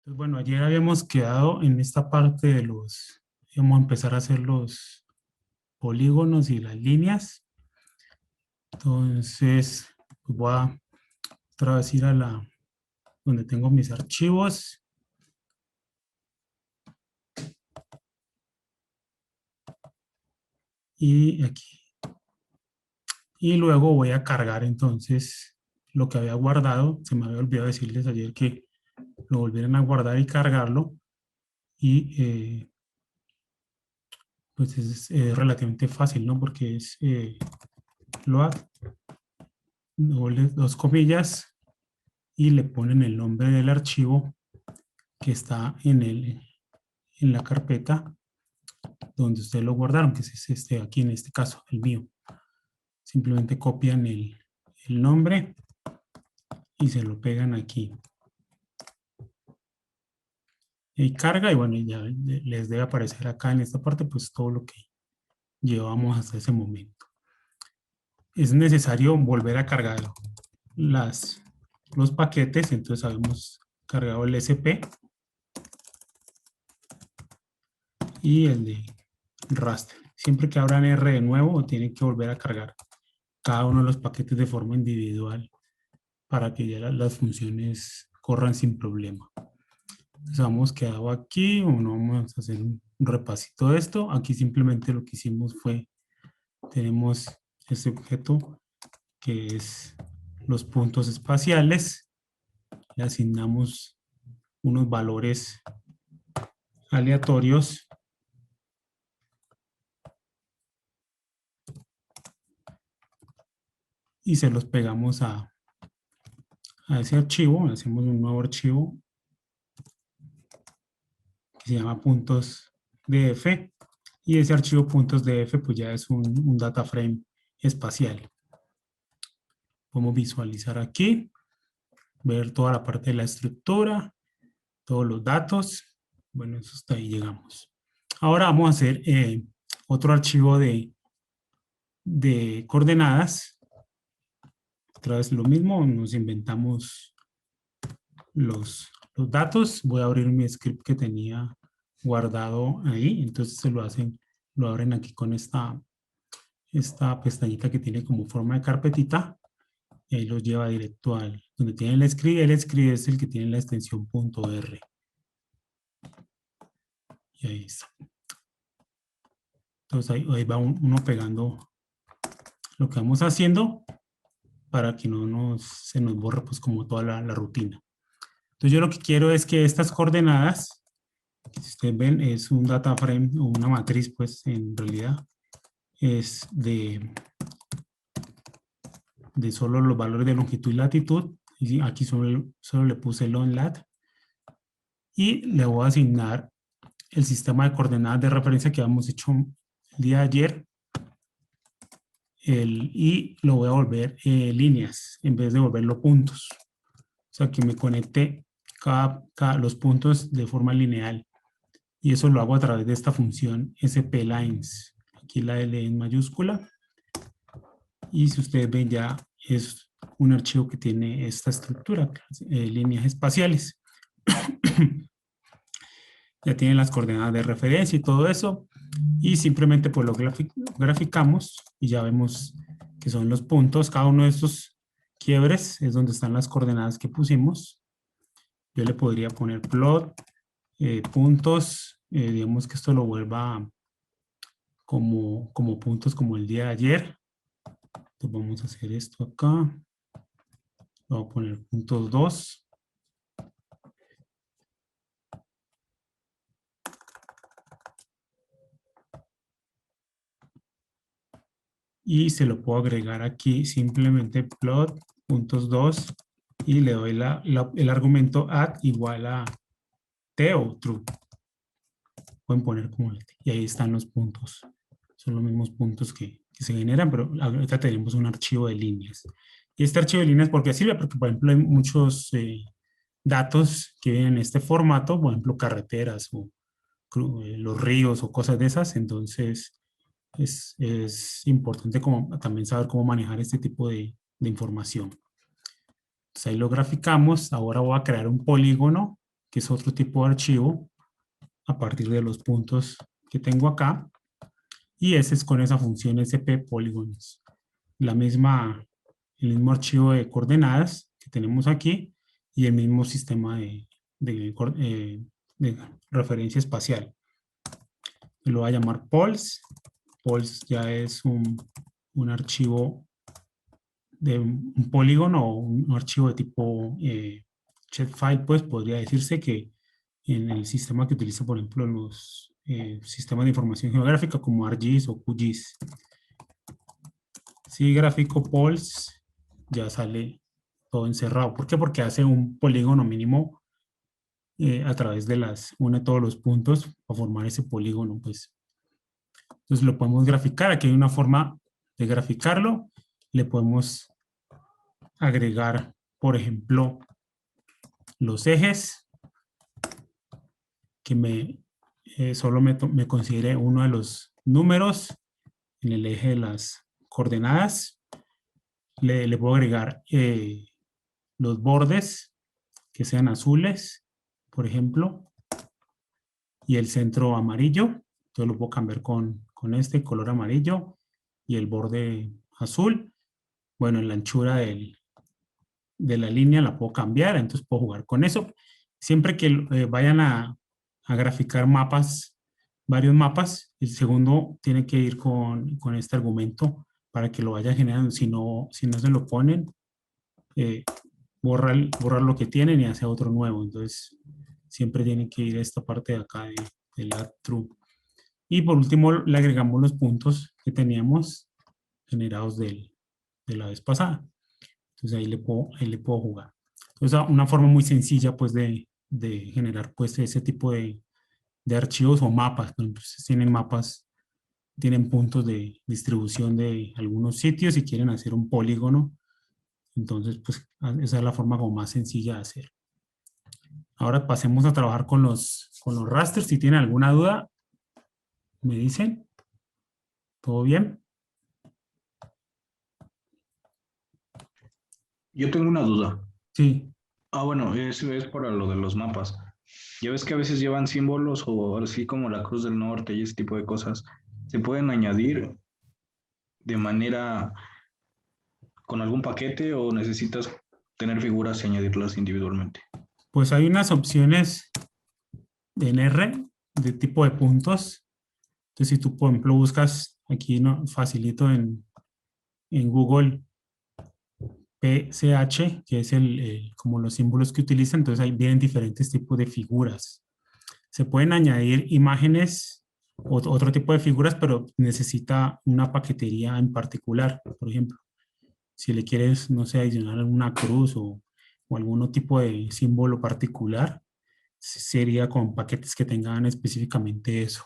Entonces, bueno, ayer habíamos quedado en esta parte de íbamos a empezar a hacer los polígonos y las líneas. Entonces, pues voy a otra vez ir a donde tengo mis archivos. Y aquí. Y luego voy a cargar entonces lo que había guardado. Se me había olvidado decirles ayer que lo volvieran a guardar y cargarlo. Y pues es relativamente fácil, ¿no? Porque es load, dos comillas, y le ponen el nombre del archivo que está en la carpeta donde ustedes lo guardaron, que es este aquí en este caso, el mío. Simplemente copian el nombre y se lo pegan aquí. Y carga, y bueno, ya les debe aparecer acá en esta parte, pues todo lo que llevamos hasta ese momento. Es necesario volver a cargar los paquetes, entonces habíamos cargado el SP y el de raster. Siempre que abran R de nuevo, tienen que volver a cargar cada uno de los paquetes de forma individual para que ya las funciones corran sin problema. Entonces hemos quedado aquí, bueno, vamos a hacer un repasito de esto. Aquí simplemente lo que hicimos fue, tenemos este objeto que es los puntos espaciales, le asignamos unos valores aleatorios y se los pegamos a ese archivo. Hacemos un nuevo archivo que se llama puntos.df, y ese archivo puntos.df pues ya es un data frame espacial. Podemos visualizar aquí, ver toda la parte de la estructura, todos los datos. Bueno, eso hasta ahí llegamos. Ahora vamos a hacer otro archivo de coordenadas. Otra vez lo mismo, nos inventamos los datos. Voy a abrir mi script que tenía guardado ahí, entonces lo abren aquí con esta pestañita que tiene como forma de carpetita, y ahí los lleva directo donde tiene el script es el que tiene la extensión .r. Y ahí está. Entonces ahí va uno pegando lo que vamos haciendo para que no se nos borre pues como toda la rutina. Entonces yo lo que quiero es que estas coordenadas, si ustedes ven, es un data frame o una matriz, pues en realidad es de solo los valores de longitud y latitud. Y aquí solo le puse long lat. Y le voy a asignar el sistema de coordenadas de referencia que habíamos hecho el día de ayer. Y lo voy a volver líneas en vez de volverlo puntos. O sea, que me conecte los puntos de forma lineal. Y eso lo hago a través de esta función splines. Aquí la L en mayúscula. Y si ustedes ven, ya es un archivo que tiene esta estructura, líneas espaciales. Ya tienen las coordenadas de referencia y todo eso. Y simplemente pues lo graficamos y ya vemos que son los puntos. Cada uno de estos quiebres es donde están las coordenadas que pusimos. Yo le podría poner plot, puntos, digamos que esto lo vuelva como puntos como el día de ayer. Entonces vamos a hacer esto acá. Voy a poner puntos 2. Y se lo puedo agregar aquí simplemente plot puntos 2 y le doy el argumento add igual a t o true. Pueden poner como y ahí están los puntos. Son los mismos puntos que se generan, pero ahorita tenemos un archivo de líneas. Y este archivo de líneas, ¿por qué sirve? Porque, por ejemplo, hay muchos datos que vienen en este formato, por ejemplo, carreteras o los ríos o cosas de esas. Entonces, es importante también saber cómo manejar este tipo de información. Entonces, ahí lo graficamos. Ahora voy a crear un polígono que es otro tipo de archivo a partir de los puntos que tengo acá. Y ese es con esa función SP polígonos. El mismo archivo de coordenadas que tenemos aquí y el mismo sistema de referencia espacial. Lo voy a llamar pols. Pols ya es un archivo de un polígono o un archivo de tipo shapefile, pues podría decirse que en el sistema que utiliza, por ejemplo, los sistemas de información geográfica como ArcGIS o QGIS. Si gráfico pols ya sale todo encerrado. ¿Por qué? Porque hace un polígono mínimo a través de une todos los puntos para formar ese polígono, pues. Entonces lo podemos graficar. Aquí hay una forma de graficarlo. Le podemos agregar, por ejemplo, los ejes, que solo me considere uno de los números en el eje de las coordenadas. Le puedo agregar los bordes que sean azules, por ejemplo, y el centro amarillo. Entonces lo puedo cambiar con este color amarillo y el borde azul. Bueno, en la anchura de la línea la puedo cambiar, entonces puedo jugar con eso. Siempre que vayan a graficar mapas, varios mapas, el segundo tiene que ir con este argumento para que lo vaya generando. Si no se lo ponen, borrar lo que tienen y hacer otro nuevo. Entonces, siempre tiene que ir a esta parte de acá del add true. Y por último, le agregamos los puntos que teníamos generados de la vez pasada. Entonces, ahí le puedo jugar. Entonces, una forma muy sencilla, pues, de generar, pues, ese tipo de archivos o mapas. Entonces, tienen mapas, tienen puntos de distribución de algunos sitios y quieren hacer un polígono. Entonces, pues, esa es la forma como más sencilla de hacer. Ahora pasemos a trabajar con los rasters. Si tienen alguna duda, me dicen. ¿Todo bien? Yo tengo una duda. Sí. Bueno, eso es para lo de los mapas. Ya ves que a veces llevan símbolos o así como la Cruz del Norte y ese tipo de cosas. ¿Se pueden añadir de manera con algún paquete o necesitas tener figuras y añadirlas individualmente? Pues hay unas opciones en R de tipo de puntos. Entonces, si tú, por ejemplo, buscas aquí, ¿no? Facilito en Google PCH, que es como los símbolos que utilizan, entonces ahí vienen diferentes tipos de figuras. Se pueden añadir imágenes o otro tipo de figuras, pero necesita una paquetería en particular. Por ejemplo, si le quieres, no sé, adicionar una cruz o algún tipo de símbolo particular, sería con paquetes que tengan específicamente eso.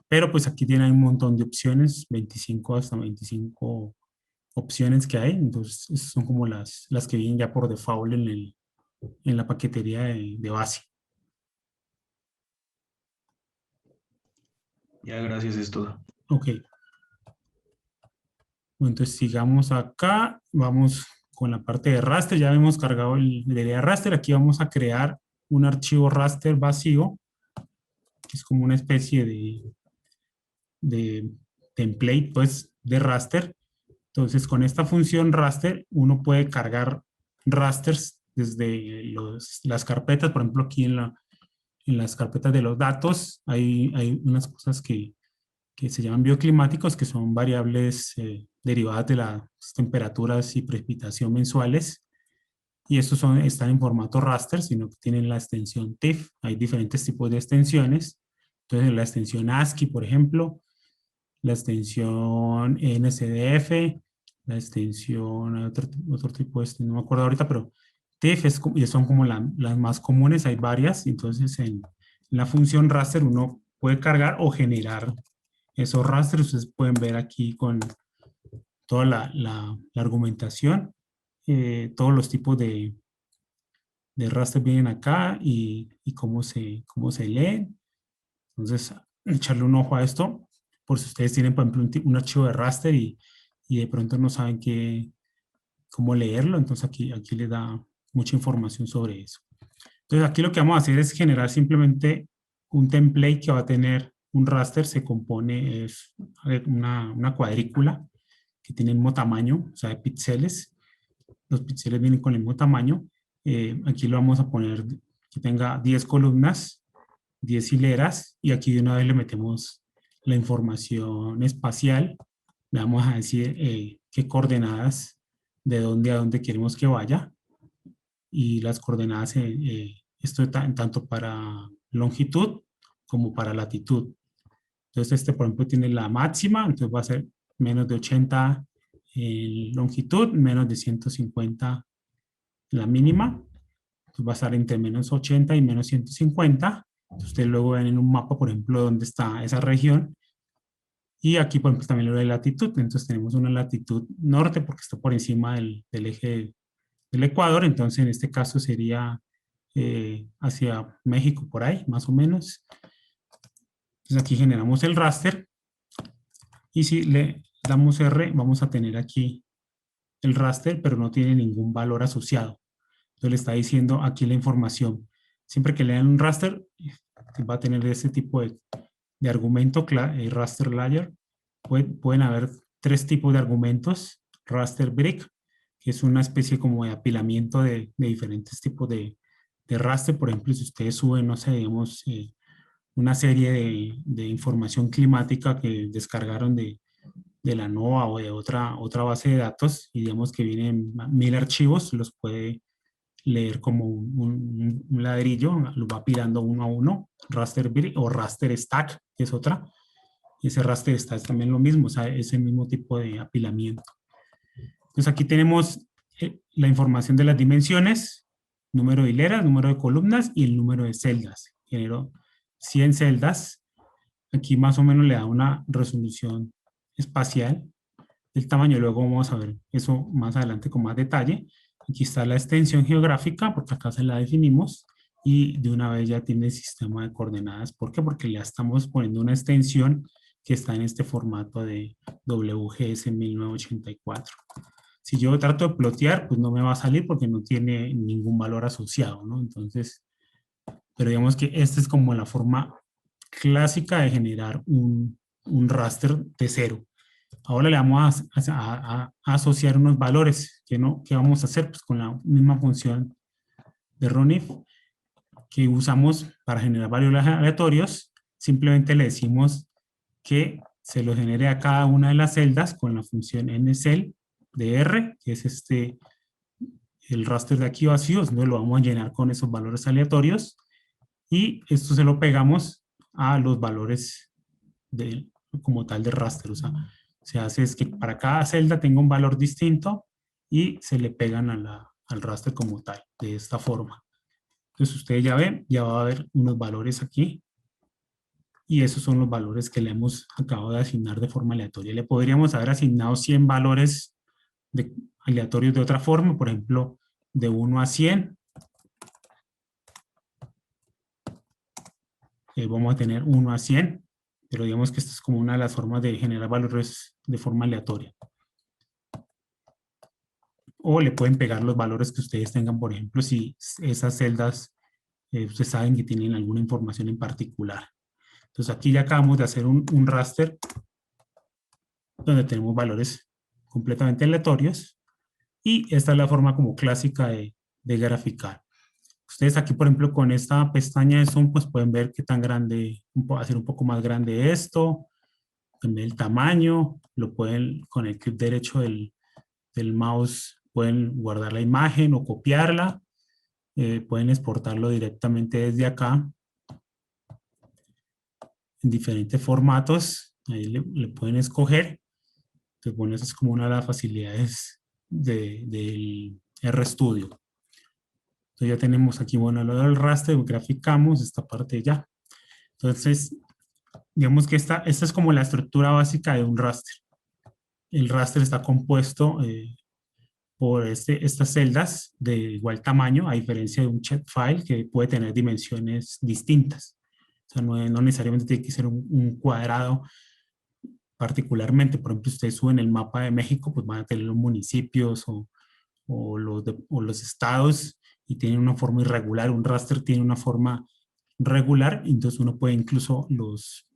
Pero pues aquí tiene un montón de opciones, 25 hasta 25 opciones que hay. Entonces, esas son como las que vienen ya por default en la paquetería de base. Ya, gracias, es todo. Ok. Entonces, sigamos acá. Vamos con la parte de raster. Ya hemos cargado el de raster. Aquí vamos a crear un archivo raster vacío, que es como una especie de template, pues, de raster. Entonces, con esta función raster, uno puede cargar rasters desde las carpetas. Por ejemplo, aquí en las carpetas de los datos hay unas cosas que se llaman bioclimáticos, que son variables derivadas de las temperaturas y precipitación mensuales. Y estos están en formato raster, sino que tienen la extensión TIFF. Hay diferentes tipos de extensiones. Entonces, la extensión ASCII, por ejemplo, la extensión NSDF, la extensión, otro tipo de no me acuerdo ahorita, pero TIFF son como las más comunes, hay varias. Entonces, en la función raster uno puede cargar o generar esos rastros. Ustedes pueden ver aquí con toda la argumentación, todos los tipos de raster vienen acá y cómo se leen. Entonces, echarle un ojo a esto, por si ustedes tienen, por ejemplo, un archivo de raster y de pronto no saben cómo leerlo, entonces aquí les da mucha información sobre eso. Entonces aquí lo que vamos a hacer es generar simplemente un template que va a tener un raster, se compone, es una cuadrícula que tiene el mismo tamaño, o sea, de píxeles. Los píxeles vienen con el mismo tamaño. Aquí lo vamos a poner que tenga 10 columnas, 10 hileras, y aquí de una vez le metemos la información espacial. Le vamos a decir qué coordenadas, de dónde a dónde queremos que vaya, y las coordenadas, esto tanto para longitud como para latitud. Entonces, este, por ejemplo, tiene la máxima, entonces va a ser menos de 80 en longitud, menos de 150 la mínima. Entonces va a estar entre menos 80 y menos 150. Entonces, ustedes luego ven en un mapa, por ejemplo, dónde está esa región. Y aquí, por ejemplo, también lo de latitud. Entonces, tenemos una latitud norte porque está por encima del eje del Ecuador. Entonces, en este caso sería hacia México, por ahí, más o menos. Entonces, aquí generamos el raster. Y si le damos R, vamos a tener aquí el raster, pero no tiene ningún valor asociado. Entonces, le está diciendo aquí la información. Siempre que le dan un raster, va a tener ese tipo de argumento, raster layer. Pueden haber tres tipos de argumentos. Raster brick, que es una especie como de apilamiento de diferentes tipos de raster. Por ejemplo, si ustedes suben, no sé, digamos, una serie de información climática que descargaron de la NOAA o de otra base de datos, y digamos que vienen 1000 archivos, los puede leer como un ladrillo, lo va apilando uno a uno, raster brick o raster stack, que es otra. Y ese raster stack es también lo mismo, o sea, ese mismo tipo de apilamiento. Entonces aquí tenemos la información de las dimensiones, número de hileras, número de columnas y el número de celdas. Genero 100 celdas. Aquí más o menos le da una resolución espacial del tamaño. Luego vamos a ver eso más adelante con más detalle. Aquí está la extensión geográfica, porque acá se la definimos, y de una vez ya tiene el sistema de coordenadas. ¿Por qué? Porque ya estamos poniendo una extensión que está en este formato de WGS 1984. Si yo trato de plotear, pues no me va a salir porque no tiene ningún valor asociado, ¿no? Entonces, pero digamos que esta es como la forma clásica de generar un raster de cero. Ahora le vamos a asociar unos valores. ¿Qué vamos a hacer? Pues con la misma función de runif que usamos para generar valores aleatorios, simplemente le decimos que se lo genere a cada una de las celdas con la función ncel de R, que es el raster de aquí vacío, entonces lo vamos a llenar con esos valores aleatorios, y esto se lo pegamos a los valores como tal de raster. O sea, se hace es que para cada celda tenga un valor distinto y se le pegan al raster como tal, de esta forma. Entonces ustedes ya ven, ya va a haber unos valores aquí, y esos son los valores que le hemos acabado de asignar de forma aleatoria. Le podríamos haber asignado 100 valores aleatorios de otra forma, por ejemplo, de 1 a 100. Vamos a tener 1 a 100, pero digamos que esto es como una de las formas de generar valores de forma aleatoria. O le pueden pegar los valores que ustedes tengan, por ejemplo, si esas celdas ustedes saben que tienen alguna información en particular. Entonces aquí ya acabamos de hacer un raster donde tenemos valores completamente aleatorios, y esta es la forma como clásica de graficar. Ustedes aquí, por ejemplo, con esta pestaña de zoom, pues pueden ver qué tan grande, hacer un poco más grande esto, también el tamaño, lo pueden con el clic derecho del mouse, pueden guardar la imagen o copiarla, pueden exportarlo directamente desde acá en diferentes formatos, ahí le pueden escoger. Entonces, bueno, esa es como una de las facilidades del RStudio. Entonces ya tenemos aquí, bueno, lo del raster, graficamos esta parte ya. Entonces, digamos que esta es como la estructura básica de un raster. El raster está compuesto por estas celdas de igual tamaño, a diferencia de un shapefile que puede tener dimensiones distintas. O sea, no necesariamente tiene que ser un cuadrado particularmente. Por ejemplo, ustedes suben el mapa de México, pues van a tener los municipios o los estados, y tienen una forma irregular. Un raster tiene una forma regular, entonces uno puede incluso los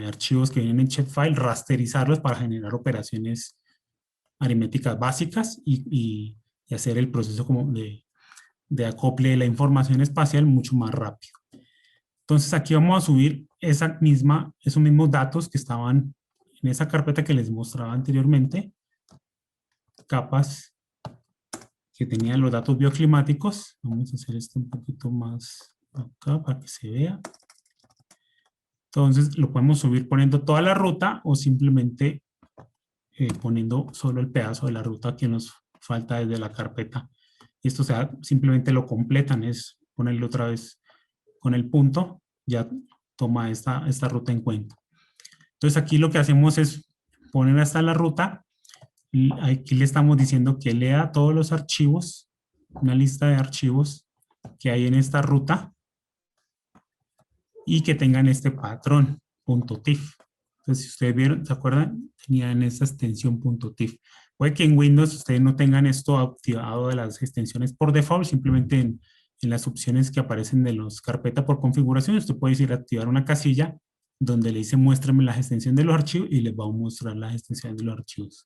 archivos que vienen en Shapefile rasterizarlos para generar operaciones aritméticas básicas y hacer el proceso como de acople de la información espacial mucho más rápido. Entonces aquí vamos a subir esos mismos datos que estaban en esa carpeta que les mostraba anteriormente, capas que tenían los datos bioclimáticos. Vamos a hacer esto un poquito más acá para que se vea. Entonces lo podemos subir poniendo toda la ruta o simplemente poniendo solo el pedazo de la ruta que nos falta desde la carpeta. Y esto simplemente lo completan, es ponerle otra vez con el punto, ya toma esta ruta en cuenta. Entonces aquí lo que hacemos es poner hasta la ruta, y aquí le estamos diciendo que lea todos los archivos, una lista de archivos que hay en esta ruta y que tengan este patrón .tif. Entonces, si ustedes vieron, ¿se acuerdan? Tenían esta extensión .tif. Puede que en Windows ustedes no tengan esto activado de las extensiones por default, simplemente en las opciones que aparecen de los carpetas por configuración, usted puede ir a activar una casilla donde le dice muéstrame las extensiones de los archivos y les va a mostrar las extensiones de los archivos.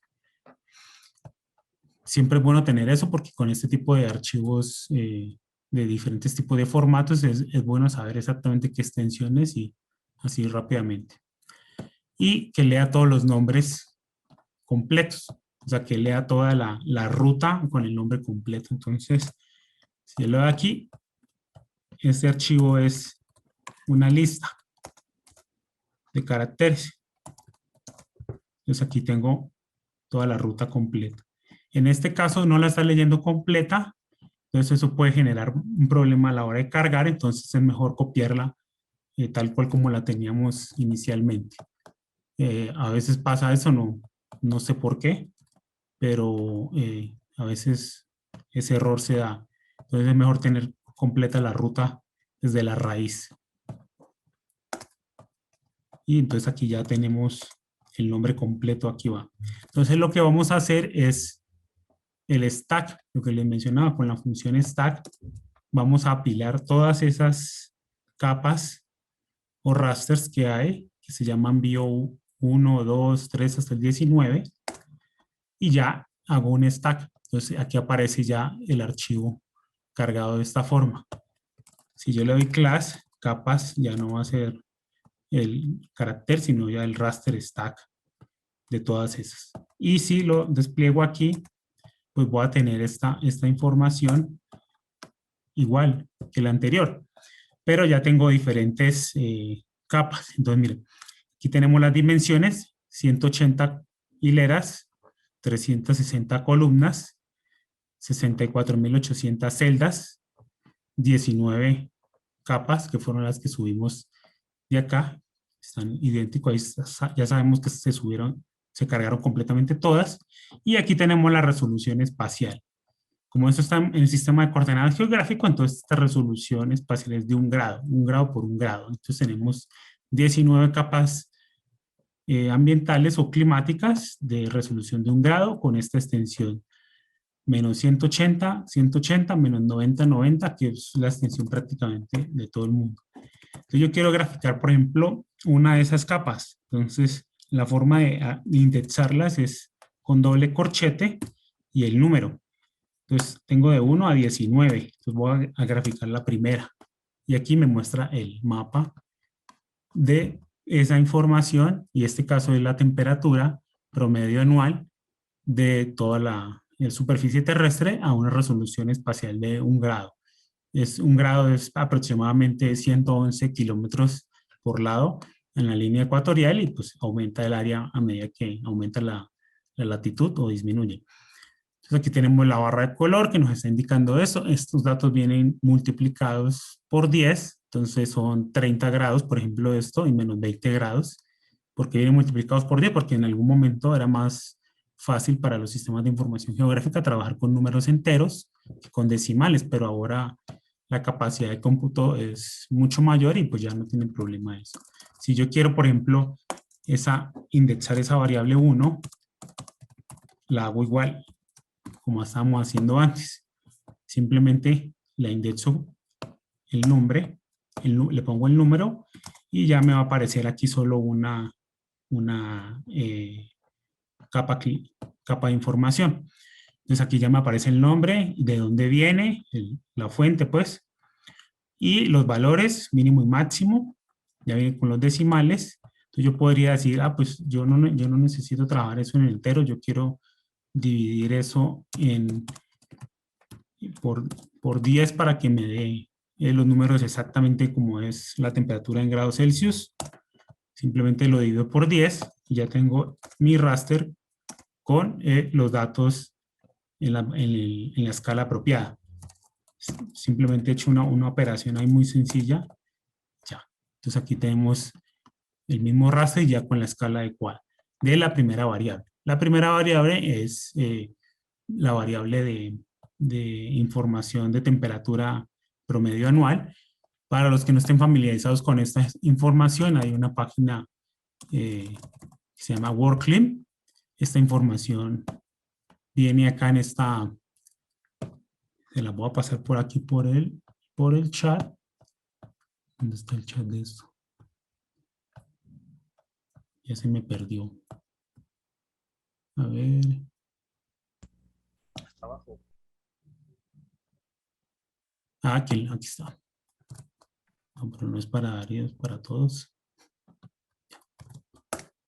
Siempre es bueno tener eso porque con este tipo de archivos de diferentes tipos de formatos es bueno saber exactamente qué extensiones y así rápidamente. Y que lea todos los nombres completos, o sea, que lea toda la ruta con el nombre completo. Entonces, si yo le doy aquí, este archivo es una lista de caracteres. Entonces aquí tengo toda la ruta completa. En este caso no la está leyendo completa, entonces eso puede generar un problema a la hora de cargar, entonces es mejor copiarla tal cual como la teníamos inicialmente. A veces pasa eso, no sé por qué, pero a veces ese error se da. Entonces es mejor tener completa la ruta desde la raíz. Y entonces aquí ya tenemos el nombre completo, aquí va. Entonces lo que vamos a hacer es el stack, lo que les mencionaba con la función stack, vamos a apilar todas esas capas o rasters que hay, que se llaman bio 1, 2, 3 hasta el 19, y ya hago un stack. Entonces aquí aparece ya el archivo cargado de esta forma. Si yo le doy class, capas, ya no va a ser el carácter, sino ya el raster stack de todas esas. Y si lo despliego aquí, pues voy a tener esta información igual que la anterior, pero ya tengo diferentes capas. Entonces, miren, aquí tenemos las dimensiones, 180 hileras, 360 columnas, 64.800 celdas, 19 capas, que fueron las que subimos de acá, están idénticos, ahí ya sabemos que se cargaron completamente todas, y aquí tenemos la resolución espacial. Como esto está en el sistema de coordenadas geográfico, entonces esta resolución espacial es de 1 grado por 1 grado. Entonces tenemos 19 capas ambientales o climáticas de resolución de 1 grado con esta extensión menos 180, 180, menos 90, 90, que es la extensión prácticamente de todo el mundo. Entonces yo quiero graficar, por ejemplo, una de esas capas. Entonces la forma de indexarlas es con doble corchete y el número. Entonces tengo de 1 a 19. Entonces voy a graficar la primera. Y aquí me muestra el mapa de esa información, y este caso es la temperatura promedio anual de toda la superficie terrestre a una resolución espacial de 1 grado. 1 grado es aproximadamente 111 kilómetros por lado en la línea ecuatorial, y pues aumenta el área a medida que aumenta la latitud o disminuye. Entonces aquí tenemos la barra de color que nos está indicando eso. Estos datos vienen multiplicados por 10, entonces son 30 grados, por ejemplo, esto, y menos 20 grados. ¿Por qué vienen multiplicados por 10? Porque en algún momento era más fácil para los sistemas de información geográfica trabajar con números enteros que con decimales, pero ahora la capacidad de cómputo es mucho mayor y pues ya no tienen problema eso. Si yo quiero, por ejemplo, indexar esa variable 1, la hago igual como estábamos haciendo antes. Simplemente la indexo el nombre, le pongo el número y ya me va a aparecer aquí solo una capa de información. Entonces aquí ya me aparece el nombre, de dónde viene, la fuente pues, y los valores mínimo y máximo, ya viene con los decimales. Entonces yo podría decir, pues yo no necesito trabajar eso en entero, yo quiero dividir eso por 10 para que me dé los números exactamente como es la temperatura en grados Celsius. Simplemente lo divido por 10 y ya tengo mi raster con los datos en la escala apropiada. Simplemente he hecho una operación ahí muy sencilla. Ya. Entonces aquí tenemos el mismo raster ya con la escala adecuada de la primera variable. La primera variable es la variable de información de temperatura promedio anual. Para los que no estén familiarizados con esta información, hay una página que se llama WorldClim. Esta información viene acá en esta, se la voy a pasar por aquí por el chat. ¿Dónde está el chat de esto? Ya se me perdió. A ver. Abajo. Aquí está. No, pero no es para Darío, es para todos.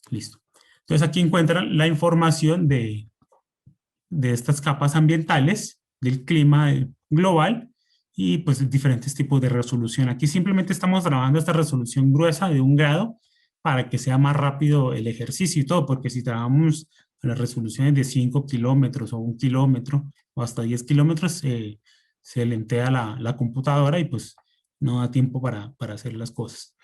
Listo. Entonces aquí encuentran la información de estas capas ambientales, del clima global y pues diferentes tipos de resolución. Aquí simplemente estamos trabajando esta resolución gruesa de 1 grado para que sea más rápido el ejercicio y todo, porque si trabajamos a las resoluciones de 5 kilómetros o 1 kilómetro o hasta 10 kilómetros, se lentea la computadora y pues no da tiempo para hacer las cosas.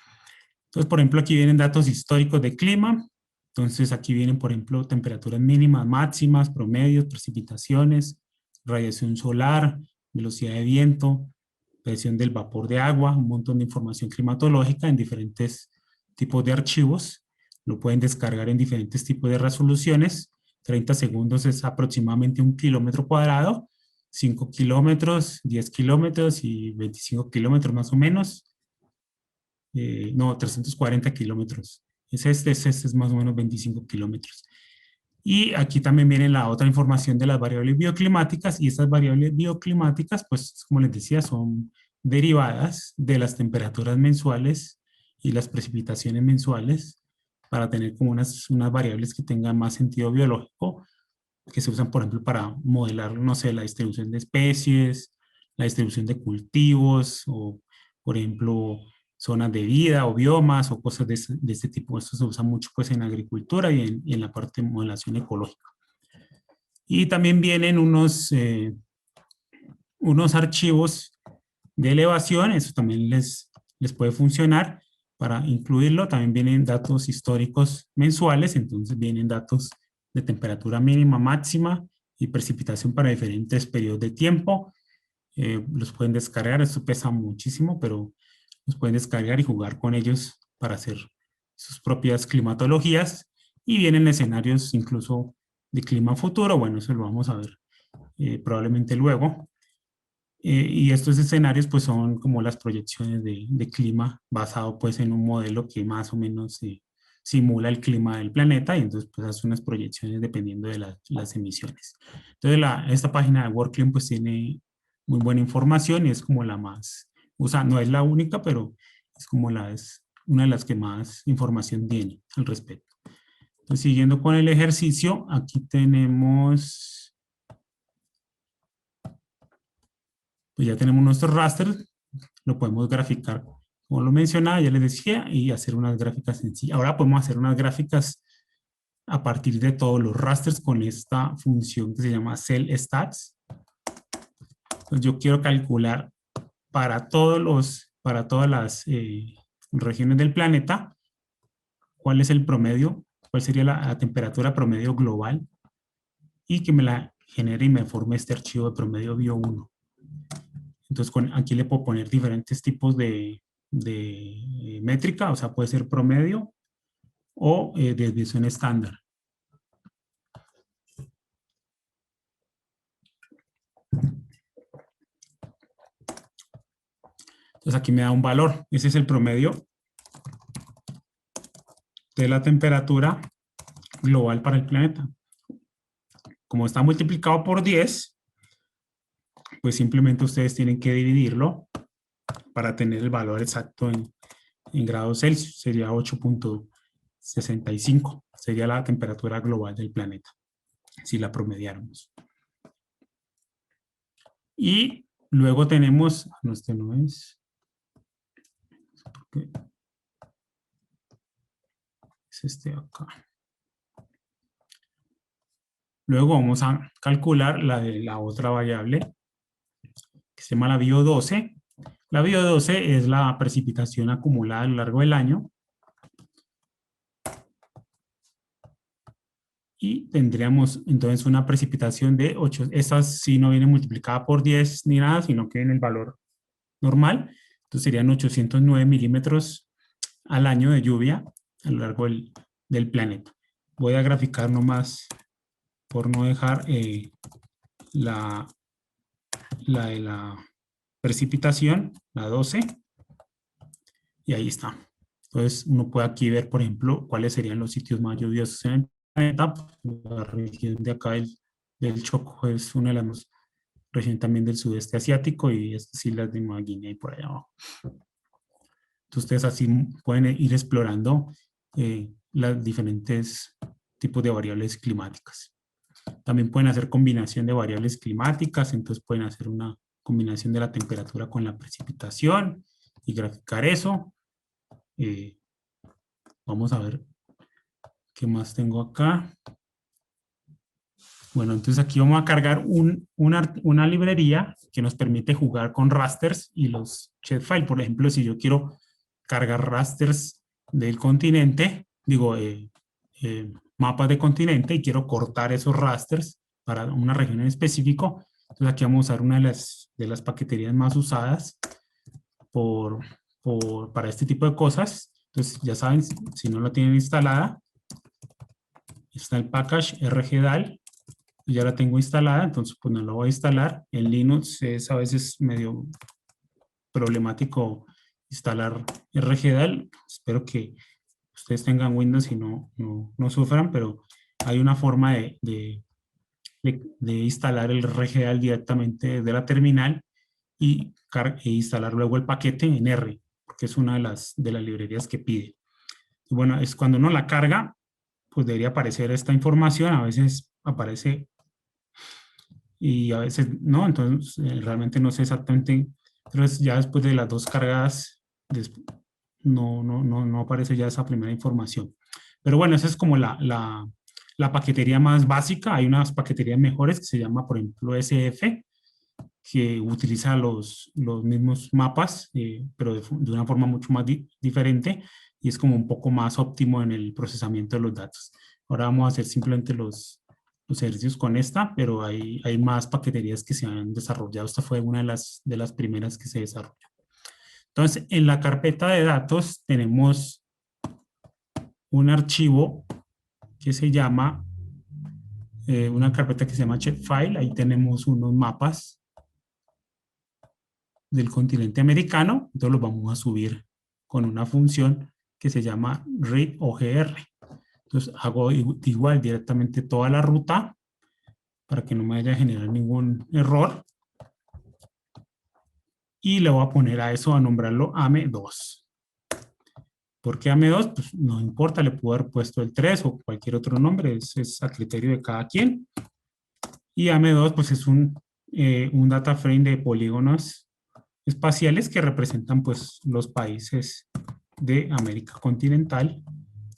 Entonces, por ejemplo, aquí vienen datos históricos de clima. Entonces, aquí vienen, por ejemplo, temperaturas mínimas, máximas, promedios, precipitaciones, radiación solar, velocidad de viento, presión del vapor de agua, un montón de información climatológica en diferentes tipos de archivos. Lo pueden descargar en diferentes tipos de resoluciones. 30 segundos es aproximadamente 1 kilómetro cuadrado, 5 kilómetros, 10 kilómetros y 25 kilómetros más o menos. No, 340 kilómetros. Este es más o menos 25 kilómetros. Y aquí también viene la otra información de las variables bioclimáticas, y estas variables bioclimáticas, pues como les decía, son derivadas de las temperaturas mensuales y las precipitaciones mensuales para tener como unas variables que tengan más sentido biológico, que se usan, por ejemplo, para modelar, no sé, la distribución de especies, la distribución de cultivos, o, por ejemplo, zonas de vida o biomas o cosas de este tipo. Esto se usa mucho pues, en agricultura y en la parte de modelación ecológica. Y también vienen unos archivos de elevación, eso también les puede funcionar para incluirlo. También vienen datos históricos mensuales, entonces vienen datos de temperatura mínima, máxima y precipitación para diferentes periodos de tiempo. Los pueden descargar, esto pesa muchísimo, pero los pueden descargar y jugar con ellos para hacer sus propias climatologías. Y vienen escenarios incluso de clima futuro, bueno, eso lo vamos a ver probablemente luego. Y estos escenarios pues son como las proyecciones de clima basado pues en un modelo que más o menos simula el clima del planeta, y entonces pues hace unas proyecciones dependiendo de las emisiones. Entonces esta página de WorldClim pues tiene muy buena información y es como la más, o sea, no es la única, pero es como es una de las que más información tiene al respecto. Entonces, siguiendo con el ejercicio, aquí tenemos... Pues ya tenemos nuestro raster, lo podemos graficar, como lo mencionaba, ya les decía, y hacer unas gráficas sencillas. Ahora podemos hacer unas gráficas a partir de todos los rasters con esta función que se llama CellStats. Entonces yo quiero calcular para todas las regiones del planeta cuál es el promedio, cuál sería la temperatura promedio global, y que me la genere y me forme este archivo de promedio bio1. Entonces aquí le puedo poner diferentes tipos de métrica, o sea, puede ser promedio o desviación estándar. Entonces aquí me da un valor. Ese es el promedio de la temperatura global para el planeta. Como está multiplicado por 10, pues simplemente ustedes tienen que dividirlo para tener el valor exacto en grados Celsius. Sería 8.65. Sería la temperatura global del planeta, si la promediáramos. Y luego tenemos, no, este no es, es este acá. Luego vamos a calcular la de la otra variable, que se llama la BIO12. La BIO12 es la precipitación acumulada a lo largo del año. Y tendríamos entonces una precipitación de 8. Esta sí no viene multiplicada por 10 ni nada, sino que en el valor normal. Entonces serían 809 milímetros al año de lluvia a lo largo del planeta. Voy a graficar nomás por no dejar la de la precipitación, la 12, y ahí está. Entonces uno puede aquí ver, por ejemplo, cuáles serían los sitios más lluviosos en el planeta. La región de acá del Chocó es una de las región también del sudeste asiático y estas islas de Nueva Guinea y por allá abajo. Entonces ustedes así pueden ir explorando las diferentes tipos de variables climáticas. También pueden hacer combinación de variables climáticas, entonces pueden hacer una combinación de la temperatura con la precipitación y graficar eso. Vamos a ver qué más tengo acá. Bueno, entonces aquí vamos a cargar una librería que nos permite jugar con rasters y los shapefile. Por ejemplo, si yo quiero cargar rasters del continente, digo, mapas de continente y quiero cortar esos rasters para una región en específico, entonces aquí vamos a usar una de las paqueterías más usadas para este tipo de cosas. Entonces, ya saben, si no la tienen instalada, está el package rgdal. Ya la tengo instalada, entonces pues no la voy a instalar. En Linux es a veces medio problemático instalar rgdal. Espero que ustedes tengan Windows y no sufran, pero hay una forma de instalar el rgdal directamente desde la terminal e instalar luego el paquete en R, porque es una de las librerías que pide. Y bueno, es cuando uno la carga, pues debería aparecer esta información. A veces aparece y a veces no, entonces realmente no sé exactamente, pero ya después de las dos cargadas no aparece ya esa primera información. Pero bueno, esa es como la paquetería más básica. Hay unas paqueterías mejores que se llama, por ejemplo, SF, que utiliza los mismos mapas, pero de una forma mucho más diferente y es como un poco más óptimo en el procesamiento de los datos. Ahora vamos a hacer simplemente los ejercicios con esta, pero hay más paqueterías que se han desarrollado. Esta fue una de las primeras que se desarrolló. Entonces, en la carpeta de datos tenemos un archivo que se llama, una carpeta que se llama shapefile. Ahí tenemos unos mapas del continente americano. Entonces los vamos a subir con una función que se llama read_ogr. Entonces hago igual directamente toda la ruta para que no me vaya a generar ningún error. Y le voy a poner a eso, a nombrarlo AME2. ¿Por qué AME2? Pues no importa, le puedo haber puesto el 3 o cualquier otro nombre, es a criterio de cada quien. Y AME2 pues es un data frame de polígonos espaciales que representan pues los países de América continental.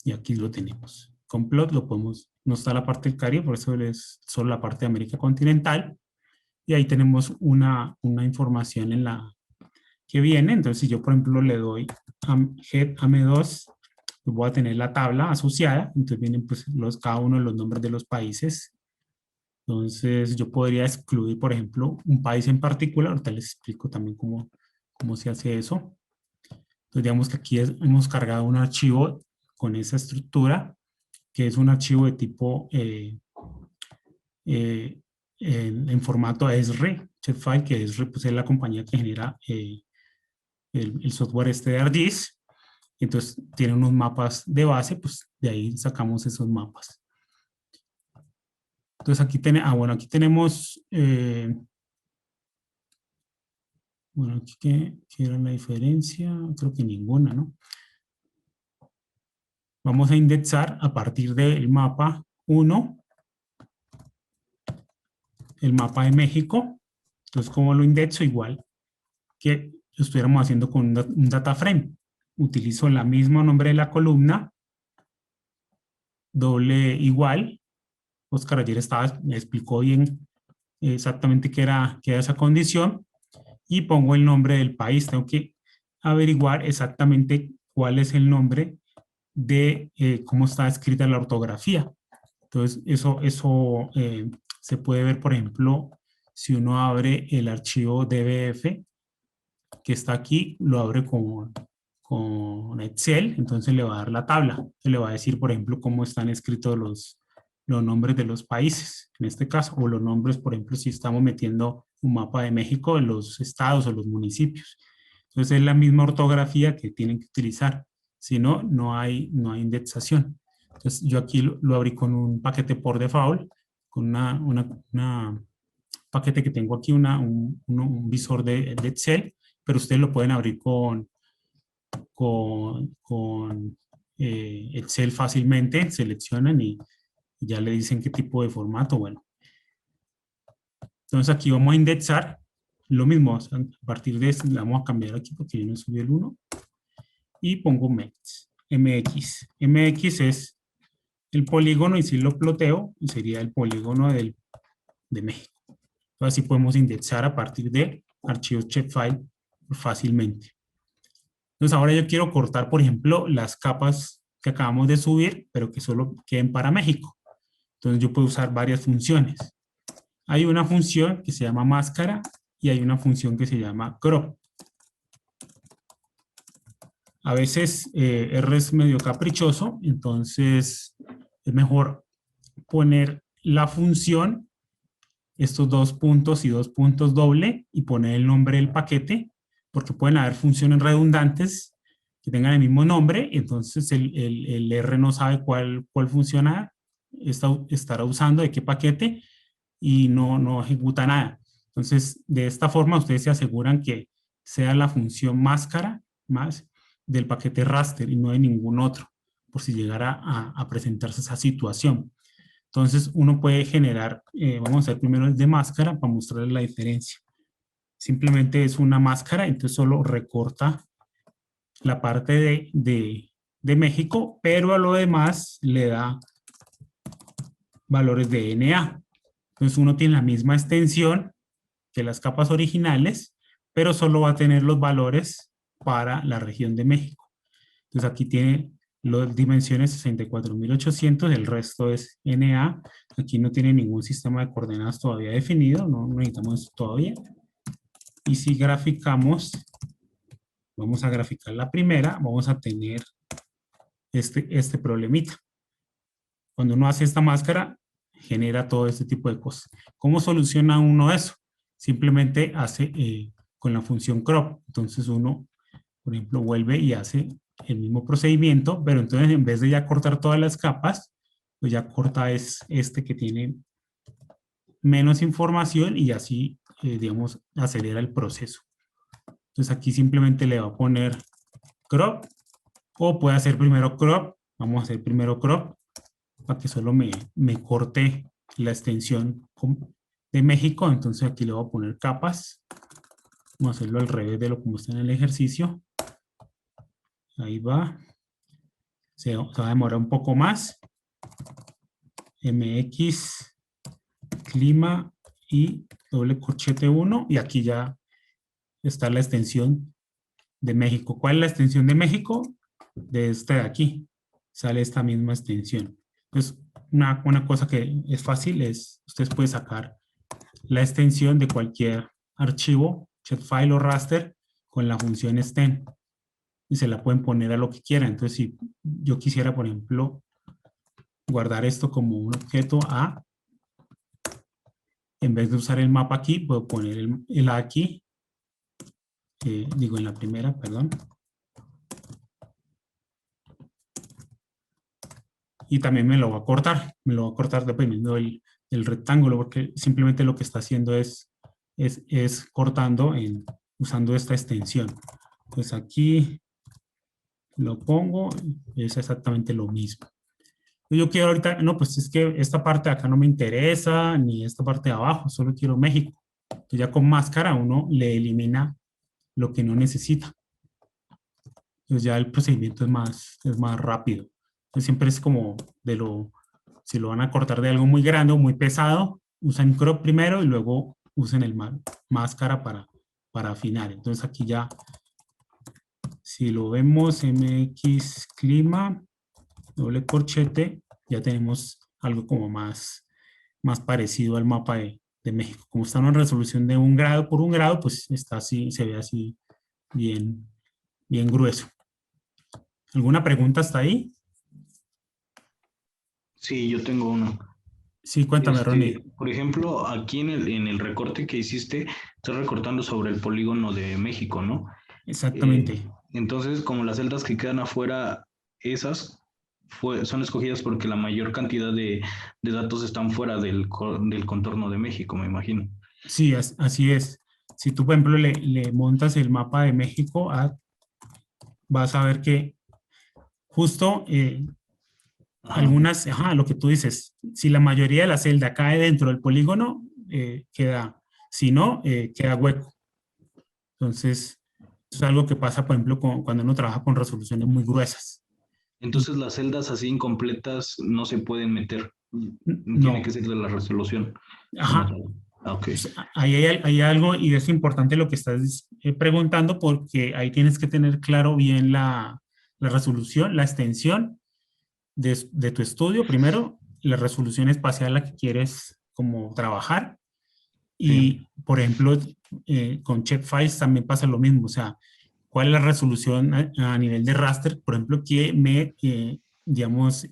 Y aquí lo tenemos. Con plot lo podemos, no está la parte del Caribe, por eso es solo la parte de América continental. Y ahí tenemos una información en la que viene. Entonces, si yo, por ejemplo, le doy a head AM2, pues voy a tener la tabla asociada. Entonces vienen pues cada uno de los nombres de los países. Entonces, yo podría excluir, por ejemplo, un país en particular. Ahorita les explico también cómo se hace eso. Entonces, digamos que aquí hemos cargado un archivo con esa estructura, que es un archivo de tipo en formato ESRE, shapefile, que ESRE pues, es la compañía que genera el software este de ArcGIS. Entonces tiene unos mapas de base, pues de ahí sacamos esos mapas. Entonces aquí, aquí tenemos, bueno, aquí ¿qué era la diferencia? Creo que ninguna, ¿no? Vamos a indexar a partir del mapa 1, el mapa de México. Entonces, ¿cómo lo indexo? Igual que lo estuviéramos haciendo con un data frame. Utilizo el mismo nombre de la columna, doble igual. Oscar ayer me explicó bien exactamente qué era esa condición, y pongo el nombre del país. Tengo que averiguar exactamente cuál es el nombre de cómo está escrita la ortografía. Entonces, eso se puede ver, por ejemplo, si uno abre el archivo DBF que está aquí, lo abre con Excel, entonces le va a dar la tabla. Le va a decir, por ejemplo, cómo están escritos los nombres de los países, en este caso, o los nombres, por ejemplo, si estamos metiendo un mapa de México, de los estados o los municipios. Entonces, es la misma ortografía que tienen que utilizar. Si no, no hay indexación. Entonces, yo aquí lo abrí con un paquete por default, con una paquete que tengo aquí, un visor de Excel, pero ustedes lo pueden abrir con Excel fácilmente, seleccionan y ya le dicen qué tipo de formato. Bueno, entonces aquí vamos a indexar lo mismo. O sea, a partir de esto, le vamos a cambiar aquí porque yo no subí el 1 y pongo MX. MX es el polígono, y si lo ploteo, sería el polígono de México. Entonces, así podemos indexar a partir de archivos shapefile fácilmente. Entonces, ahora yo quiero cortar, por ejemplo, las capas que acabamos de subir, pero que solo queden para México. Entonces, yo puedo usar varias funciones. Hay una función que se llama máscara y hay una función que se llama crop. A veces R es medio caprichoso, entonces es mejor poner la función, estos 2 puntos y 2 puntos doble, y poner el nombre del paquete, porque pueden haber funciones redundantes que tengan el mismo nombre, entonces el R no sabe cuál funciona, estará usando de qué paquete, y no ejecuta nada. Entonces, de esta forma, ustedes se aseguran que sea la función máscara más del paquete raster y no de ningún otro, por si llegara a presentarse esa situación. Entonces, uno puede generar, vamos a hacer primero el de máscara para mostrarles la diferencia. Simplemente es una máscara, entonces solo recorta la parte de México, pero a lo demás le da valores de NA. Entonces, uno tiene la misma extensión que las capas originales, pero solo va a tener los valores para la región de México. Entonces, aquí tiene las dimensiones 64.800, el resto es NA. Aquí no tiene ningún sistema de coordenadas todavía definido, no necesitamos eso todavía. Y si graficamos, vamos a graficar la primera, vamos a tener este problemita. Cuando uno hace esta máscara, genera todo este tipo de cosas. ¿Cómo soluciona uno eso? Simplemente hace con la función crop. Entonces uno, por ejemplo, vuelve y hace el mismo procedimiento, pero entonces en vez de ya cortar todas las capas, pues ya corta este que tiene menos información, y así, digamos, acelera el proceso. Entonces aquí simplemente le va a poner crop, o puede hacer primero crop. Vamos a hacer primero crop para que solo me corte la extensión de México. Entonces aquí le voy a poner capas. Vamos a hacerlo al revés de lo como está en el ejercicio. Ahí va. Se va a demorar un poco más. MX, clima y doble corchete 1. Y aquí ya está la extensión de México. ¿Cuál es la extensión de México? De esta de aquí. Sale esta misma extensión. Entonces, una cosa que es fácil es, ustedes pueden sacar la extensión de cualquier archivo, shapefile o raster, con la función extend, y se la pueden poner a lo que quieran. Entonces, si yo quisiera, por ejemplo, guardar esto como un objeto A, en vez de usar el mapa aquí, puedo poner el A aquí, digo en la primera, perdón. Y también me lo va a cortar dependiendo del rectángulo, porque simplemente lo que está haciendo es cortando usando esta extensión. Pues aquí lo pongo, es exactamente lo mismo. Yo quiero ahorita, no, pues es que esta parte de acá no me interesa, ni esta parte de abajo, solo quiero México. Entonces ya con máscara uno le elimina lo que no necesita. Entonces ya el procedimiento es más rápido. Entonces siempre es como si lo van a cortar de algo muy grande o muy pesado, usan crop primero y luego usen el máscara para afinar. Entonces aquí ya, si lo vemos MX clima, doble corchete, ya tenemos algo como más parecido al mapa de México. Como está en una resolución de 1 grado por 1 grado, pues está así, se ve así bien, bien grueso. ¿Alguna pregunta hasta ahí? Sí, yo tengo uno. Sí, cuéntame, Ronnie. Por ejemplo, aquí en el recorte que hiciste, estás recortando sobre el polígono de México, ¿no? Eh, Exactamente. entonces, como las celdas que quedan afuera, esas son escogidas porque la mayor cantidad de datos están fuera del contorno de México, me imagino. Sí, así es. Si tú, por ejemplo, le montas el mapa de México, vas a ver que justo Ajá. lo que tú dices, si la mayoría de la celda cae dentro del polígono, queda, si no, queda hueco. Entonces, es algo que pasa, por ejemplo, cuando uno trabaja con resoluciones muy gruesas. Y Entonces, las celdas así incompletas no se pueden meter. Tiene que no, ser de la resolución como ajá, tal. Ah, ok. pues, ahí hay algo y es importante lo que estás preguntando porque ahí tienes que tener claro bien la resolución, la extensión de tu estudio, primero, la resolución espacial a la que quieres como trabajar Sí. y, por ejemplo, con Checkfiles también pasa lo mismo, o sea, cuál es la resolución a nivel de raster, por ejemplo, que digamos,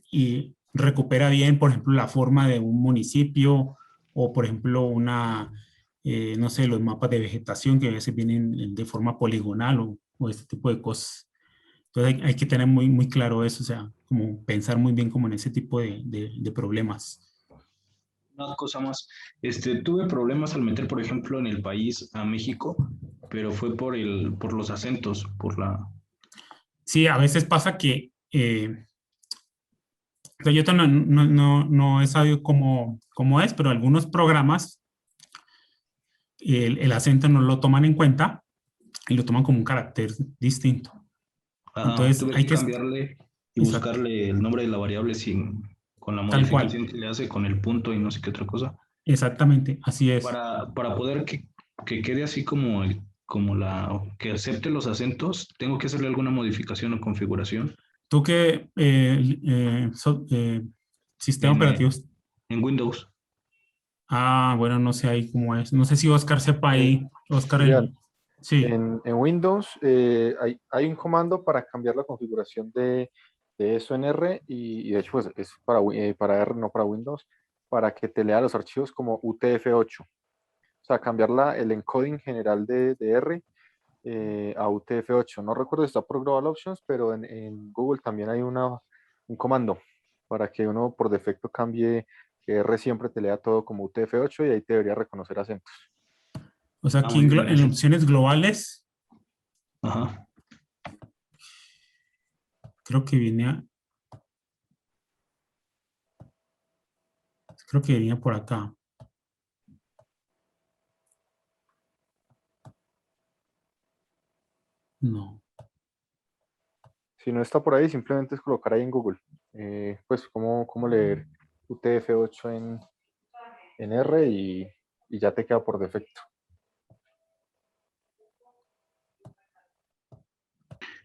recupera bien, por ejemplo, la forma de un municipio o, por ejemplo, no sé, los mapas de vegetación que a veces vienen de forma poligonal o este tipo de cosas. Entonces hay que tener muy claro eso, o sea, como pensar muy bien como en ese tipo de problemas. Una cosa más, tuve problemas al meter, por ejemplo, en el país a México, pero fue por los acentos, por la... Sí, a veces pasa que Toyota no he sabido cómo es, pero algunos programas el acento no lo toman en cuenta y lo toman como un carácter distinto. Ajá, Entonces tuve hay que que, cambiarle y exacto, buscarle el nombre de la variable con la tal cual, modificación que le hace con el punto y no sé qué otra cosa, exactamente, así es. para poder que quede así que acepte los acentos, tengo que hacerle alguna modificación o configuración ¿Tú qué sistema en, operativo? en Windows. Bueno, no sé ahí cómo es. No sé si Oscar sepa Eh, ahí, Oscar Julián, sí. en Windows hay un comando para cambiar la configuración de eso en R y de hecho pues, es para R, no para Windows, para que te lea los archivos como UTF-8. O sea, cambiar el encoding general de R a UTF-8. No recuerdo si está por Global Options, pero en Google también hay un comando para que uno por defecto cambie que R siempre te lea todo como UTF-8 y ahí te debería reconocer acentos. O sea, Ah, aquí muy bien, en gracias. opciones globales, Ajá. creo que venía por acá. No. Si no está por ahí, simplemente es colocar ahí en Google, pues cómo leer UTF-8 en R y ya te queda por defecto.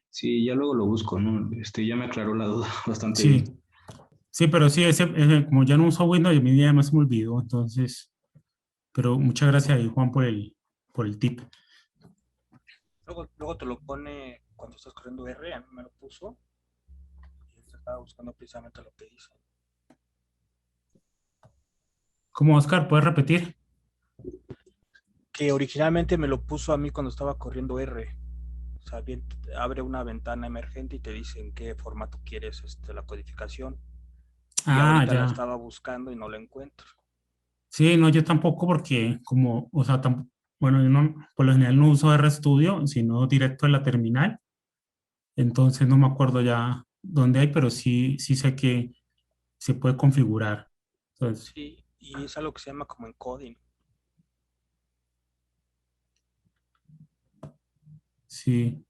Sí, ya luego lo busco, ¿no? Ya me aclaró la duda bastante bien. Sí, sí, pero sí, como ya no uso Windows, a mí ya más se me olvidó, entonces, pero muchas gracias ahí, Juan, por el tip. Luego te lo pone cuando estás corriendo R, a mí me lo puso y estaba buscando precisamente lo que dice. ¿Cómo, Oscar? ¿Puedes repetir? que originalmente me lo puso a mí cuando estaba corriendo R. O sea, abre una ventana emergente y te dice en qué formato quieres la codificación. Y Ah, ahorita la ya. estaba buscando y no la encuentro. Sí, no, yo tampoco porque como, o sea, bueno, yo no, por lo general no uso RStudio, sino directo en la terminal. Entonces no me acuerdo ya dónde hay, pero sí sé que se puede configurar. Entonces, Sí, y es algo que se llama como encoding. sí,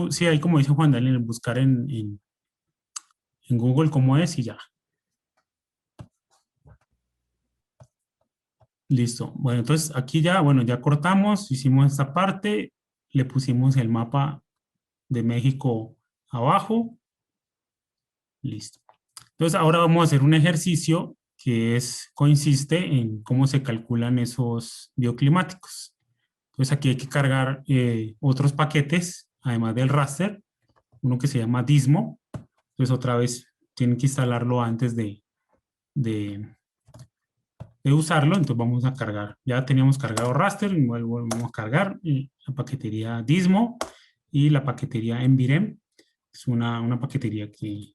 sí, hay como dice Juan Daniel, buscar en Google cómo es y ya. Listo. Bueno, entonces aquí ya, bueno, ya cortamos, hicimos esta parte, le pusimos el mapa de México abajo. Listo. Entonces ahora vamos a hacer un ejercicio que consiste en cómo se calculan esos bioclimáticos. Entonces aquí hay que cargar otros paquetes, además del raster, uno que se llama Dismo. Entonces otra vez tienen que instalarlo antes de, de usarlo. Entonces vamos a cargar. Ya teníamos cargado raster, igual volvemos a cargar la paquetería Dismo y la paquetería Envirem. Es una paquetería que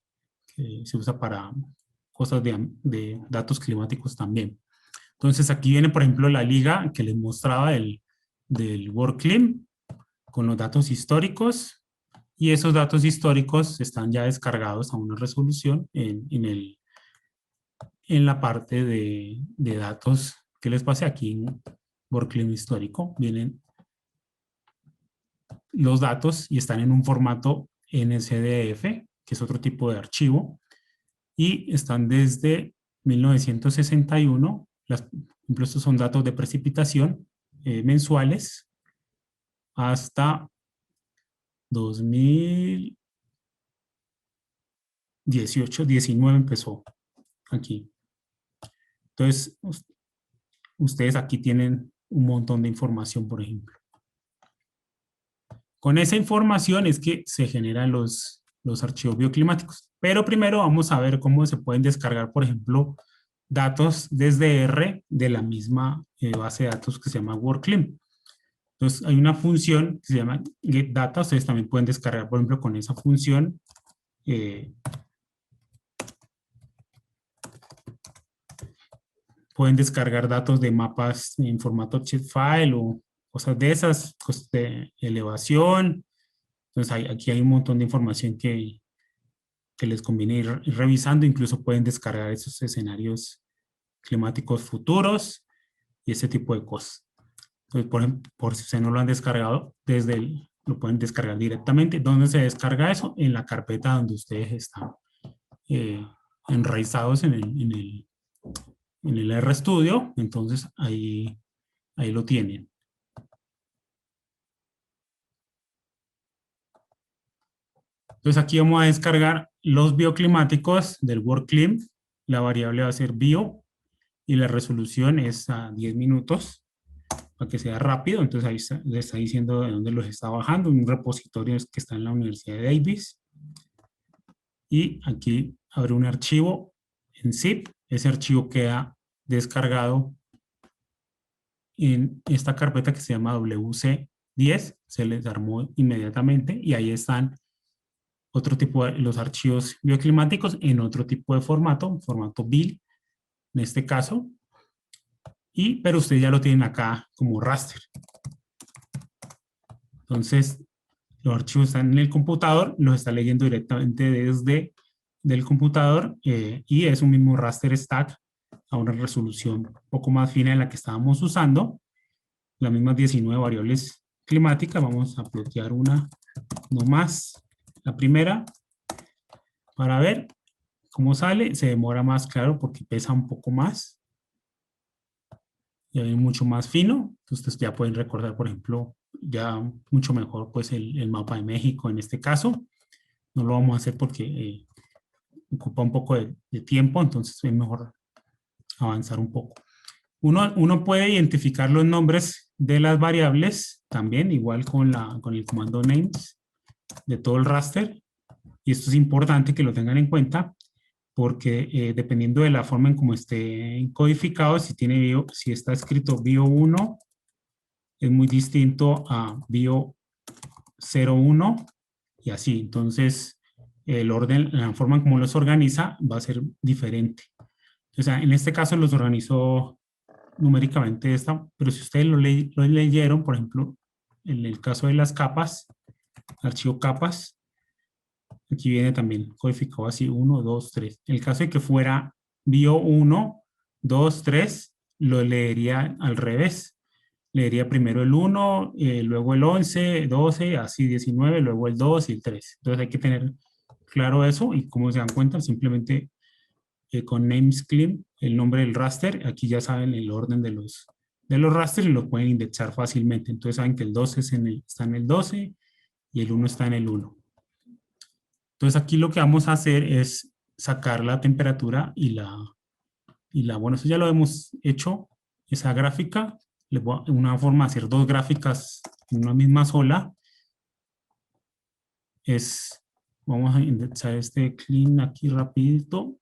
se usa para cosas de datos climáticos también. Entonces aquí viene, por ejemplo, la liga que les mostraba del WorldClim con los datos históricos, y esos datos históricos están ya descargados a una resolución en la parte de datos que les pasé aquí en WorldClim histórico. Vienen los datos y están en un formato NSDF, que es otro tipo de archivo, y están desde 1961. Por estos son datos de precipitación mensuales hasta 2018, 19 empezó aquí. Entonces, ustedes aquí tienen un montón de información, por ejemplo. Con esa información es que se generan los archivos bioclimáticos. Pero primero vamos a ver cómo se pueden descargar, por ejemplo, datos desde R de la misma base de datos que se llama WorldClim. Entonces, hay una función que se llama getData. Ustedes también pueden descargar, por ejemplo, con esa función. Pueden descargar datos de mapas en formato shapefile o cosas de esas, cosas de elevación. Entonces, aquí hay un montón de información que les conviene ir revisando. Incluso pueden descargar esos escenarios climáticos futuros y ese tipo de cosas. Entonces, por ejemplo, por si ustedes no lo han descargado, lo pueden descargar directamente. ¿Dónde se descarga eso? En la carpeta donde ustedes están enraizados en el RStudio. Entonces, ahí lo tienen. Entonces, aquí vamos a descargar los bioclimáticos del WorldClim. La variable va a ser bio y la resolución es a 10 minutos para que sea rápido. Entonces, ahí le está diciendo de dónde los está bajando. Un repositorio que está en la Universidad de Davis. Y aquí abre un archivo en zip. Ese archivo queda descargado en esta carpeta que se llama WC10. Se les armó inmediatamente y ahí están otro tipo de los archivos bioclimáticos en otro tipo de formato BIL en este caso, pero ustedes ya lo tienen acá como raster. Entonces, los archivos están en el computador, los está leyendo directamente desde del computador y es un mismo raster stack a una resolución un poco más fina de la que estábamos usando. Las mismas 19 variables climáticas. Vamos a plotear una nomás. La primera, para ver cómo sale. Se demora más, claro, porque pesa un poco más. Y es mucho más fino. Entonces, ustedes ya pueden recordar, por ejemplo, ya mucho mejor pues el mapa de México en este caso. No lo vamos a hacer porque ocupa un poco de tiempo, entonces es mejor avanzar un poco. Uno puede identificar los nombres de las variables también, igual con el comando names de todo el raster. Y esto es importante que lo tengan en cuenta porque dependiendo de la forma en cómo esté codificado, si está escrito bio1 es muy distinto a bio 01 y así. Entonces, el orden, la forma en cómo los organiza va a ser diferente. O sea, en este caso los organizó numéricamente esta, pero si ustedes lo leyeron, por ejemplo, en el caso de las capas, archivo capas, aquí viene también codificado así, 1, 2, 3. En el caso de que fuera bio 1, 2, 3, lo leería al revés. Leería primero el 1, luego el 11, 12, así 19, luego el 2 y el 3. Entonces hay que tener claro eso y como se dan cuenta, simplemente con names clean, el nombre del raster, aquí ya saben el orden de los rasters y lo pueden indexar fácilmente. Entonces saben que el 12 está en el 12 y el 1 está en el 1. Entonces aquí lo que vamos a hacer es sacar la temperatura y bueno, eso ya lo hemos hecho, esa gráfica. Una forma de hacer dos gráficas en una misma sola es, vamos a indexar este clean aquí rapidito,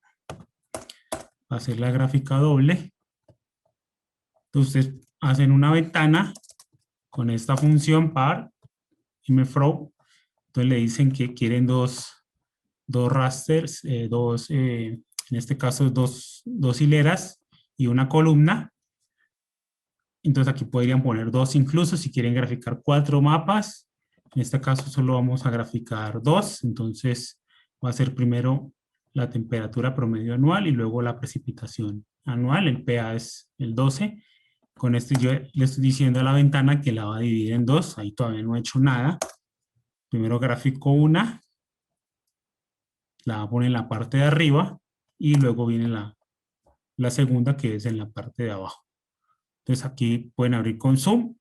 hacer la gráfica doble. Entonces hacen una ventana con esta función par mfrow. Entonces le dicen que quieren dos rasters, en este caso dos hileras y una columna. Entonces aquí podrían poner dos incluso si quieren graficar 4 mapas. En este caso solo vamos a graficar 2. Entonces va a ser primero la temperatura promedio anual y luego la precipitación anual. El PA es el 12. Con esto yo le estoy diciendo a la ventana que la va a dividir en 2. Ahí todavía no he hecho nada. Primero grafico una. La va a poner en la parte de arriba y luego viene la segunda que es en la parte de abajo. Entonces aquí pueden abrir con zoom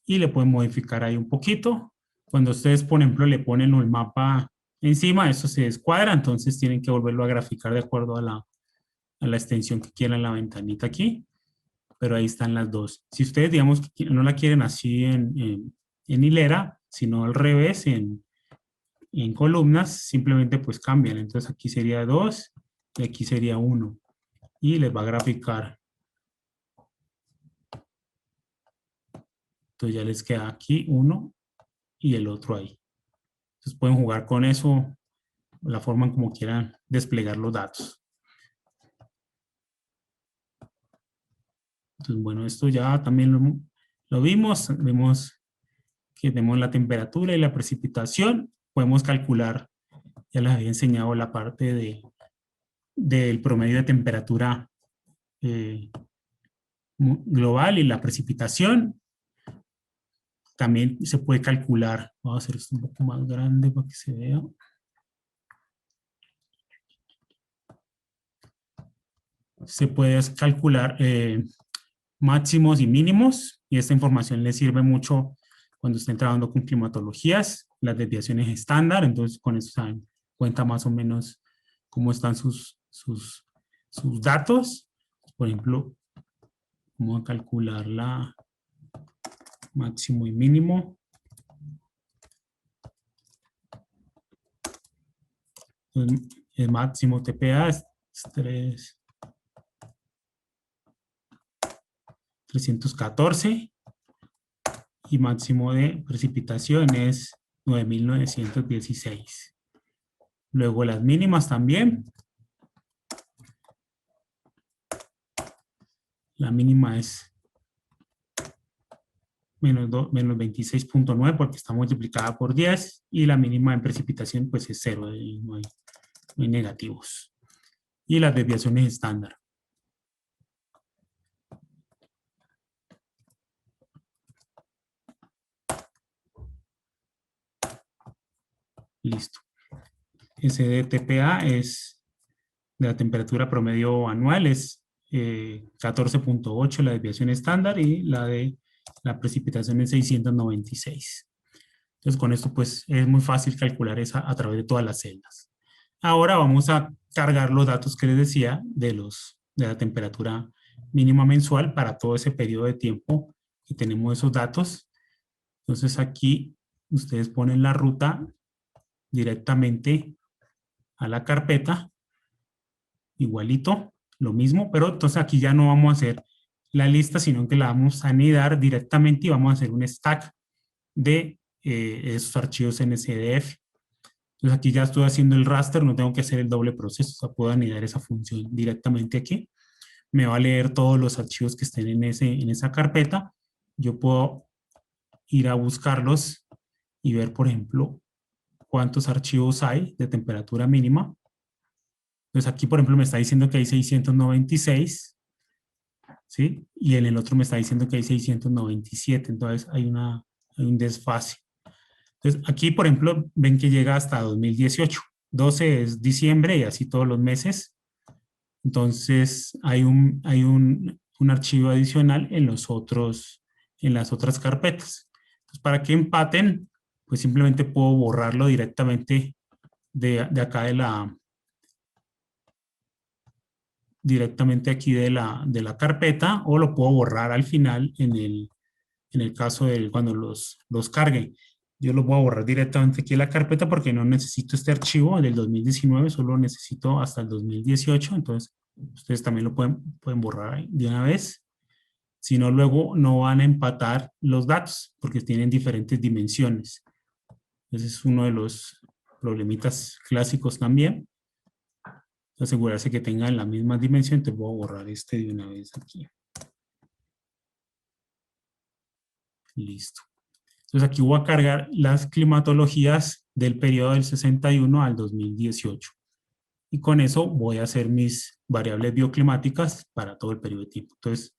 y le pueden modificar ahí un poquito. Cuando ustedes, por ejemplo, le ponen el mapa encima, eso se descuadra, entonces tienen que volverlo a graficar de acuerdo a la extensión que quieran la ventanita aquí. Pero ahí están las dos. Si ustedes, digamos, que no la quieren así en hilera, sino al revés, en columnas, simplemente pues cambian. Entonces aquí sería 2 y aquí sería 1. Y les va a graficar. Entonces ya les queda aquí uno y el otro ahí. Entonces pueden jugar con eso, la forma en como quieran desplegar los datos. Entonces bueno, esto ya también lo vimos. Vemos que tenemos la temperatura y la precipitación. Podemos calcular, ya les había enseñado la parte del promedio de temperatura global y la precipitación. También se puede calcular, vamos a hacer esto un poco más grande para que se vea. Se puede calcular máximos y mínimos y esta información les sirve mucho cuando estén trabajando con climatologías, las desviaciones estándar, entonces con eso se dan cuenta más o menos cómo están sus datos. Por ejemplo, vamos a calcular la máximo y mínimo. Entonces, el máximo TPA es 314 y máximo de precipitación es 9.916. Luego las mínimas también. La mínima es menos 26.9 porque está multiplicada por 10 y la mínima en precipitación pues es 0, no hay negativos. Y las desviaciones estándar. Listo. Ese de TPA es de la temperatura promedio anual, es 14.8 la desviación estándar y la de la precipitación es 696. Entonces con esto pues es muy fácil calcular esa a través de todas las celdas. Ahora vamos a cargar los datos que les decía de la temperatura mínima mensual para todo ese periodo de tiempo que tenemos esos datos. Entonces aquí ustedes ponen la ruta directamente a la carpeta, igualito, lo mismo, pero entonces aquí ya no vamos a hacer la lista, sino que la vamos a anidar directamente y vamos a hacer un stack de esos archivos en SDF. Entonces aquí ya estoy haciendo el raster, no tengo que hacer el doble proceso, o sea, puedo anidar esa función directamente aquí. Me va a leer todos los archivos que estén en esa carpeta. Yo puedo ir a buscarlos y ver, por ejemplo, cuántos archivos hay de temperatura mínima. Entonces aquí, por ejemplo, me está diciendo que hay 696, ¿sí? Y en el otro me está diciendo que hay 697, entonces hay un desfase. Entonces aquí, por ejemplo, ven que llega hasta 2018. 12 es diciembre y así todos los meses. Entonces hay un archivo adicional en las otras carpetas. Entonces, para que empaten, pues simplemente puedo borrarlo directamente de acá directamente aquí de la carpeta, o lo puedo borrar al final en el caso de cuando los cargue. Yo lo voy a borrar directamente aquí en la carpeta porque no necesito este archivo del 2019, solo necesito hasta el 2018. Entonces, ustedes también lo pueden borrar de una vez. Si no, luego no van a empatar los datos porque tienen diferentes dimensiones. Ese es uno de los problemitas clásicos también. Asegurarse que tengan la misma dimensión. Te voy a borrar este de una vez aquí. Listo. Entonces aquí voy a cargar las climatologías del periodo del 61 al 2018. Y con eso voy a hacer mis variables bioclimáticas para todo el periodo de tiempo. Entonces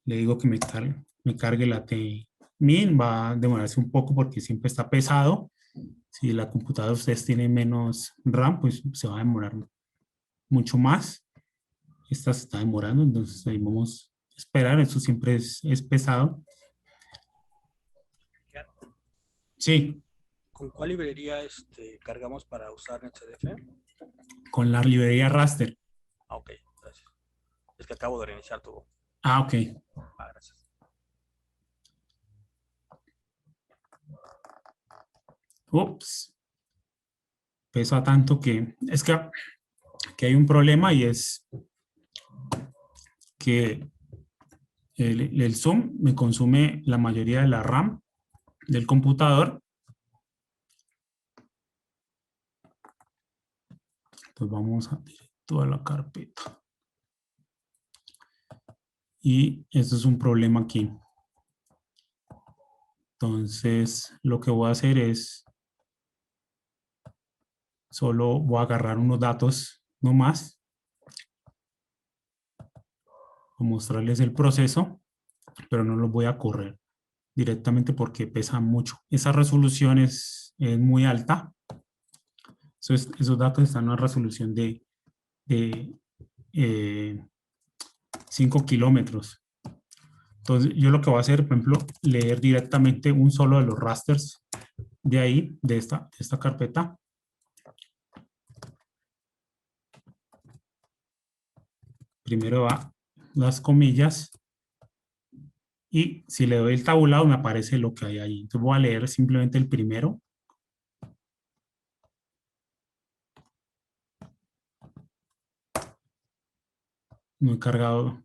le digo que me cargue la T-min. Va a demorarse un poco porque siempre está pesado. Si la computadora de ustedes tiene menos RAM, pues se va a demorar mucho más. Esta se está demorando, entonces ahí vamos a esperar. Eso siempre es pesado. Sí, ¿Con cuál librería cargamos para usar NetCDF? con la librería raster. Ah, ok, gracias. Es que acabo de reiniciar tu... Ah, ok. Ah, gracias. Ups. Pesa tanto que... Es que hay un problema y es que el Zoom me consume la mayoría de la RAM del computador. Entonces vamos a directo a la carpeta. Y eso es un problema aquí. Entonces lo que voy a hacer es solo voy a agarrar unos datos nomás. Voy a mostrarles el proceso, pero no los voy a correr directamente porque pesa mucho. Esa resolución es muy alta. Esos datos están en una resolución de 5 kilómetros. Entonces, yo lo que voy a hacer, por ejemplo, leer directamente un solo de los rasters de ahí, de esta carpeta. Primero va las comillas y si le doy el tabulado me aparece lo que hay ahí. Entonces voy a leer simplemente el primero. No he cargado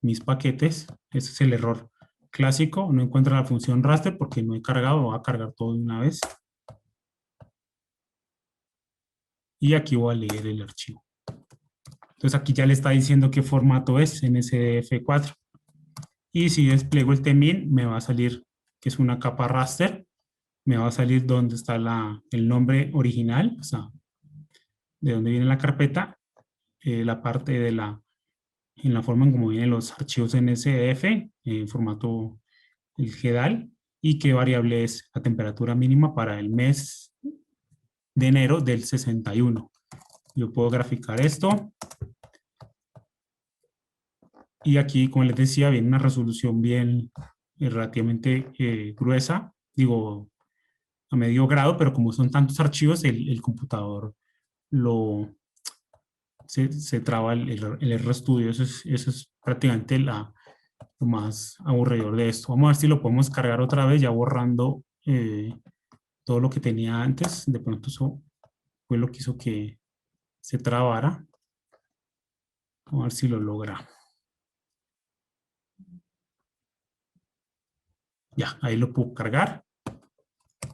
mis paquetes. Ese es el error clásico. No encuentra la función raster porque no he cargado. Voy a cargar todo de una vez. Y aquí voy a leer el archivo. Entonces aquí ya le está diciendo qué formato es, NSDF4. Y si despliego el tmin, me va a salir que es una capa raster. Me va a salir donde está el nombre original, o sea, de dónde viene la carpeta, la parte en la forma en cómo vienen los archivos NSDF, en formato el GEDAL, y qué variable es la temperatura mínima para el mes de enero del 61. Yo puedo graficar esto. Y aquí, como les decía, viene una resolución bien relativamente gruesa, digo, a medio grado, pero como son tantos archivos, el computador se traba el RStudio. Eso es prácticamente lo más aburridor de esto. Vamos a ver si lo podemos cargar otra vez, ya borrando todo lo que tenía antes. De pronto eso fue lo que hizo que se trabara. Vamos a ver si lo logra. Ya, ahí lo puedo cargar.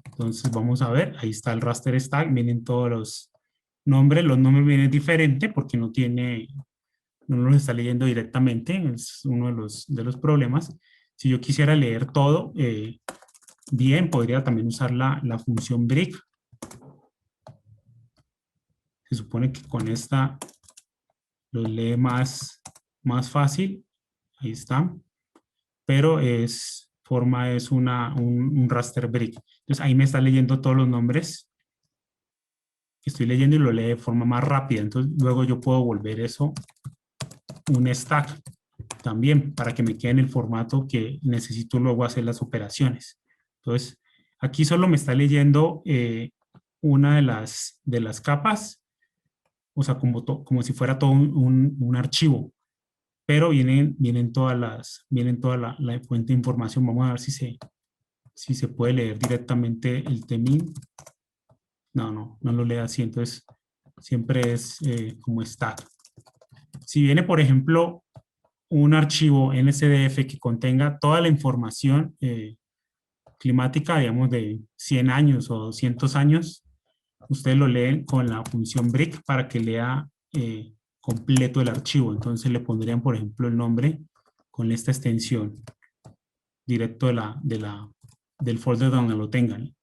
Entonces vamos a ver, ahí está el raster stack, vienen todos los nombres vienen diferentes porque no los está leyendo directamente, es uno de los problemas. Si yo quisiera leer todo, bien, podría también usar la función break. Se supone que con esta lo lee más fácil, ahí está, pero es un raster break. Entonces ahí me está leyendo todos los nombres que estoy leyendo y lo lee de forma más rápida. Entonces luego yo puedo volver eso un stack también para que me quede en el formato que necesito luego hacer las operaciones. Entonces aquí solo me está leyendo una de las capas, o sea, como si fuera todo un archivo, pero vienen toda la fuente de información. Vamos a ver si se puede leer directamente el TMIN. No lo lee así, entonces siempre es como stack. Si viene, por ejemplo, un archivo NSDF que contenga toda la información climática, digamos, de 100 años o 200 años, ustedes lo leen con la función break para que lea completo el archivo. Entonces le pondrían, por ejemplo, el nombre con esta extensión directo del folder donde lo tengan.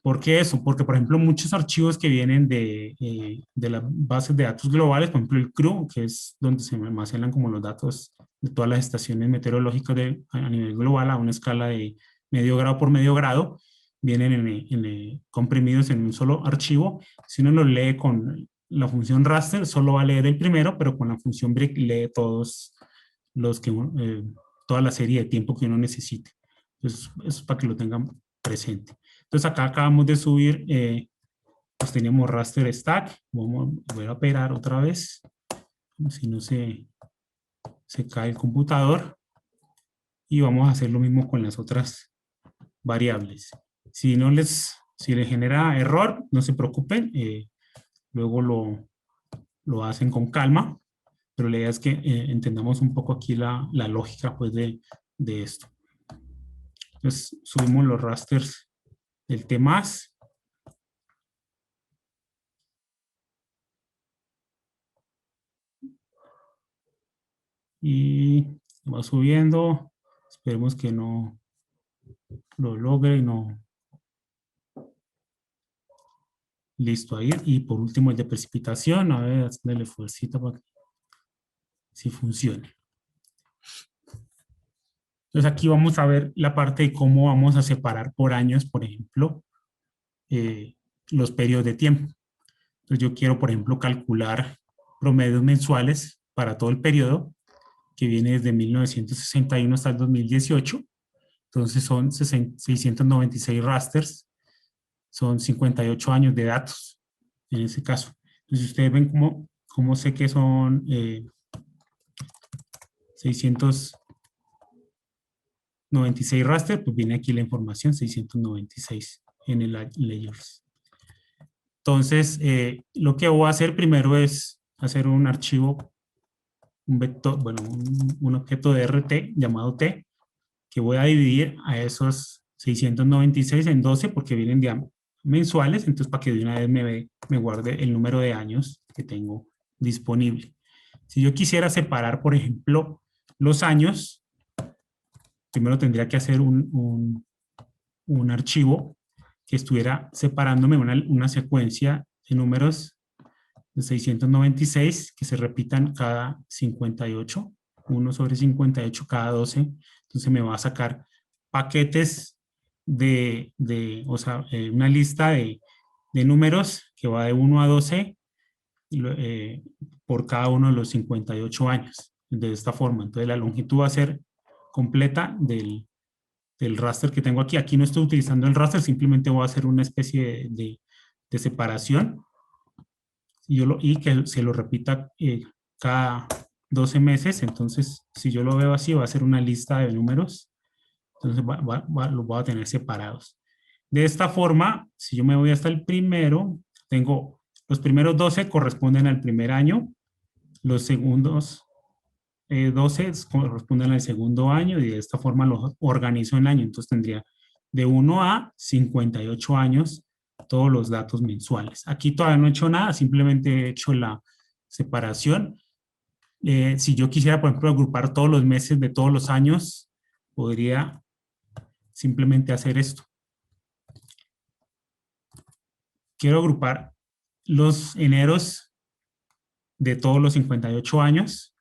¿Por qué eso? Porque, por ejemplo, muchos archivos que vienen de las bases de datos globales, por ejemplo, el CRU, que es donde se almacenan como los datos de todas las estaciones meteorológicas a nivel global a una escala de medio grado por medio grado, vienen comprimidos en un solo archivo. Si uno lo lee con la función raster, solo va a leer el primero, pero con la función break lee todos toda la serie de tiempo que uno necesite. Entonces, eso es para que lo tengan presente. Entonces acá acabamos de subir, pues teníamos raster stack. Voy a operar otra vez, si no se cae el computador. Y vamos a hacer lo mismo con las otras variables. Si les genera error, no se preocupen, luego lo hacen con calma, pero la idea es que entendamos un poco aquí la lógica pues, de esto. Entonces subimos los rasters del T+. Y va subiendo. Esperemos que no lo logre y no. Listo ahí. Y por último el de precipitación. A ver, hazle fuercita para que sí funcione. Entonces aquí vamos a ver la parte de cómo vamos a separar por años, por ejemplo, los periodos de tiempo. Entonces yo quiero, por ejemplo, calcular promedios mensuales para todo el periodo, que viene desde 1961 hasta el 2018. Entonces son 696 rasters, son 58 años de datos en ese caso. Entonces ustedes ven cómo sé que son 696 rasters, pues viene aquí la información, 696 en el layers. Entonces, lo que voy a hacer primero es hacer un archivo, un vector, bueno, un objeto de RT llamado T, que voy a dividir a esos 696 en 12 porque vienen mensuales, entonces para que de una vez me guarde el número de años que tengo disponible. Si yo quisiera separar, por ejemplo, los años, primero tendría que hacer un archivo que estuviera separándome una secuencia de números de 696 que se repitan cada 58, 1 sobre 58 cada 12. Entonces me va a sacar paquetes o sea, una lista de números que va de 1 a 12 por cada uno de los 58 años. De esta forma, entonces la longitud va a ser completa del raster que tengo aquí. Aquí no estoy utilizando el raster, simplemente voy a hacer una especie de separación y que se lo repita cada 12 meses. Entonces, si yo lo veo así, va a ser una lista de números. Entonces, los voy a tener separados. De esta forma, si yo me voy hasta el primero, tengo los primeros 12 corresponden al primer año, los segundos 12 corresponden al segundo año y de esta forma los organizo en año. Entonces tendría de 1 a 58 años todos los datos mensuales. Aquí todavía no he hecho nada, simplemente he hecho la separación. Si yo quisiera, por ejemplo, agrupar todos los meses de todos los años, podría simplemente hacer esto. Quiero agrupar los eneros de todos los 58 años.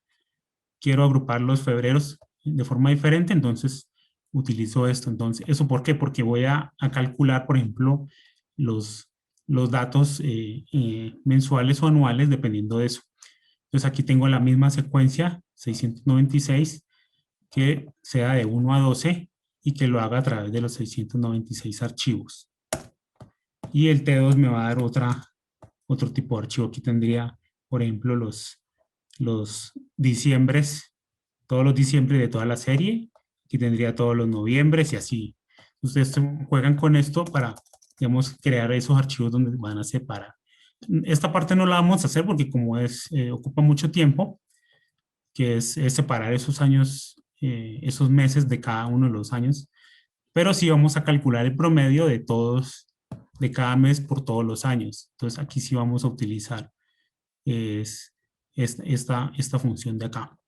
Quiero agrupar los febreros de forma diferente, entonces utilizo esto. Entonces, ¿eso por qué? Porque voy a calcular, por ejemplo, los datos mensuales o anuales dependiendo de eso. Entonces, aquí tengo la misma secuencia, 696, que sea de 1 a 12 y que lo haga a través de los 696 archivos. Y el T2 me va a dar otro tipo de archivo. Aquí tendría, por ejemplo, los diciembres, todos los diciembres de toda la serie. Aquí tendría todos los noviembres y así. Ustedes juegan con esto para, digamos, crear esos archivos donde van a separar. Esta parte no la vamos a hacer porque como ocupa mucho tiempo, que es separar esos años, esos meses de cada uno de los años, pero sí vamos a calcular el promedio de todos, de cada mes por todos los años. Entonces aquí sí vamos a utilizar esta función de acá.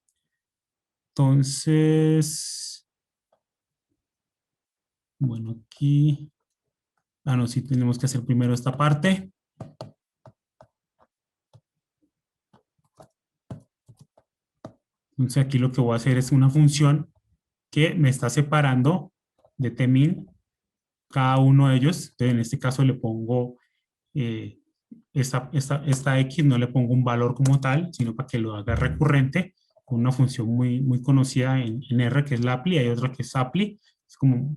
Entonces, bueno, aquí, no, sí tenemos que hacer primero esta parte. Entonces aquí lo que voy a hacer es una función que me está separando de tmin cada uno de ellos. Entonces en este caso le pongo esta X, no le pongo un valor como tal, sino para que lo haga recurrente con una función muy conocida en R, que es la apply. Hay otra que es apply, es como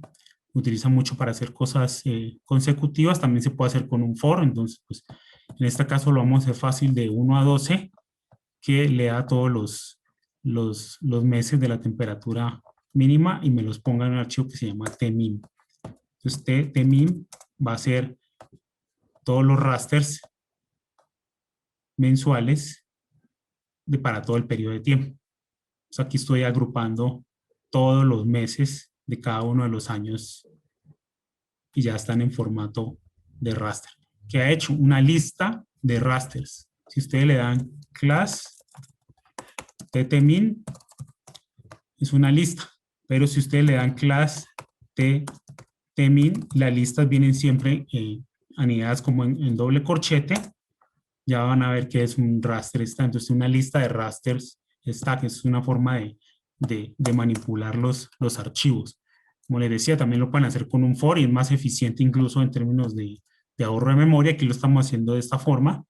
utiliza mucho para hacer cosas consecutivas. También se puede hacer con un for. Entonces, pues, en este caso lo vamos a hacer fácil de 1 a 12, que lea todos los meses de la temperatura mínima y me los ponga en un archivo que se llama tmin. Entonces, tmin va a ser todos los rasters mensuales para todo el periodo de tiempo. Entonces, aquí estoy agrupando todos los meses de cada uno de los años y ya están en formato de raster. Que ha hecho una lista de rasters. Si ustedes le dan class tmin, es una lista. Pero si ustedes le dan class tmin, las listas vienen siempre anidadas como en doble corchete. Ya van a ver que es un raster stack. Entonces, una lista de rasters stack es una forma de manipular los archivos. Como les decía, también lo pueden hacer con un for y es más eficiente incluso en términos de ahorro de memoria. Aquí lo estamos haciendo de esta forma.